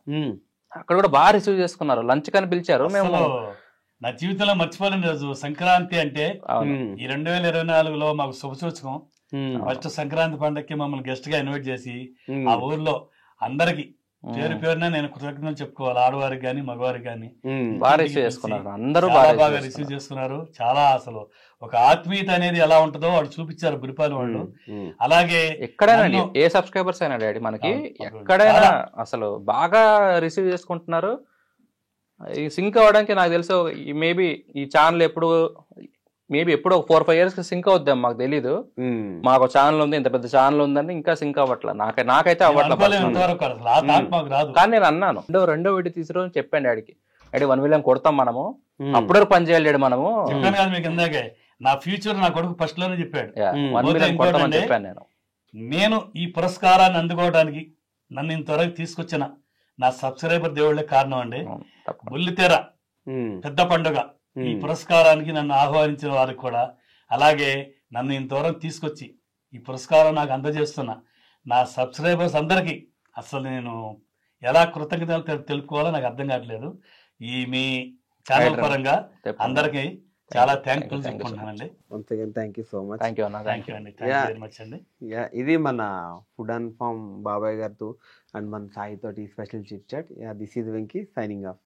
అక్కడ కూడా బాగా రిసీవ్ చేసుకున్నారు. లంచ్ కని పిలిచారు. మేము నా జీవితంలో మర్చిపోలేని రోజు సంక్రాంతి. అంటే ఈ 2024లో మాకు శుభసూచకం. ఫస్ట్ సంక్రాంతి పండుగకి మమ్మల్ని గెస్ట్ గా ఇన్వైట్ చేసి ఆ ఊర్లో అందరికి పేరు పేరున నేను కృతజ్ఞతలు చెప్పుకోవాలి. ఆడవారికి గాని మగవారికి గాని బాగా రిసీవ్ చేసుకున్నారు. అందరూ బాగా రిసీవ్ చేసుకున్నారు. చాలా అసలు ఒక ఆత్మీయత అనేది ఎలా ఉంటుందో వాళ్ళు చూపించారు బురిపాలెం వాళ్ళు. అలాగే ఎక్కడైనా ఏ సబ్స్క్రైబర్స్ అయినా డాడీ మనకి ఎక్కడైనా అసలు బాగా రిసీవ్ చేసుకుంటున్నారు. ఈ సింక్ అవ్వడానికి నాకు తెలుసు మేబీ ఈ ఛానల్ ఎప్పుడు 4-5 years సింక్ అవుద్దాం మాకు తెలీదు. మాకు ఛానల్ ఉంది, ఇంత పెద్ద ఛానల్ ఉందని ఇంకా సింక్ అవ్వట్లా. నాకైతే అవ్వట్లేదు. కానీ నేను అన్నాను రెండో వీడియో తీసుకుని చెప్పాను డాడీకి, డాడీ 1 million కొడతాం మనము, అప్పుడు పని చేయాలి మనము. నా ఫ్యూచర్ నా కొడుకు ఫస్ట్ లోనే చెప్పాడు 1 million కొడతామని చెప్పాను. నేను ఈ పురస్కారాన్ని అందుకోవడానికి నన్ను ఇంతవరకు తీసుకొచ్చిన నా సబ్స్క్రైబర్ దేవుళ్ళే కారణం అండి. తప్పకుండా. బుల్లితెర పెద్ద పండుగ ఈ పురస్కారానికి నన్ను ఆహ్వానించిన వారికి కూడా, అలాగే నన్ను ఇంతవరకు తీసుకొచ్చి ఈ పురస్కారం నాకు అందజేస్తున్న నా సబ్స్క్రైబర్స్ అందరికీ అసలు నేను ఎలా కృతజ్ఞతలు తెలుపుకోవాలో నాకు అర్థం కావట్లేదు. ఈ మీ ఛానల్ పరంగా అందరికీ చాలా థ్యాంక్ఫుల్ చెప్పుకుంటున్నానండి. Thank you so much. Thank you అన్న. థ్యాంక్ యూ అండి. థ్యాంక్ యూ వెరీ మచ్ అండి. ఇది మన ఫుడ్ అండ్ ఫార్మ్ బాబాయ్ గారితో అండ్ మన సాయి తోటి special chit chat. This is Venky signing of.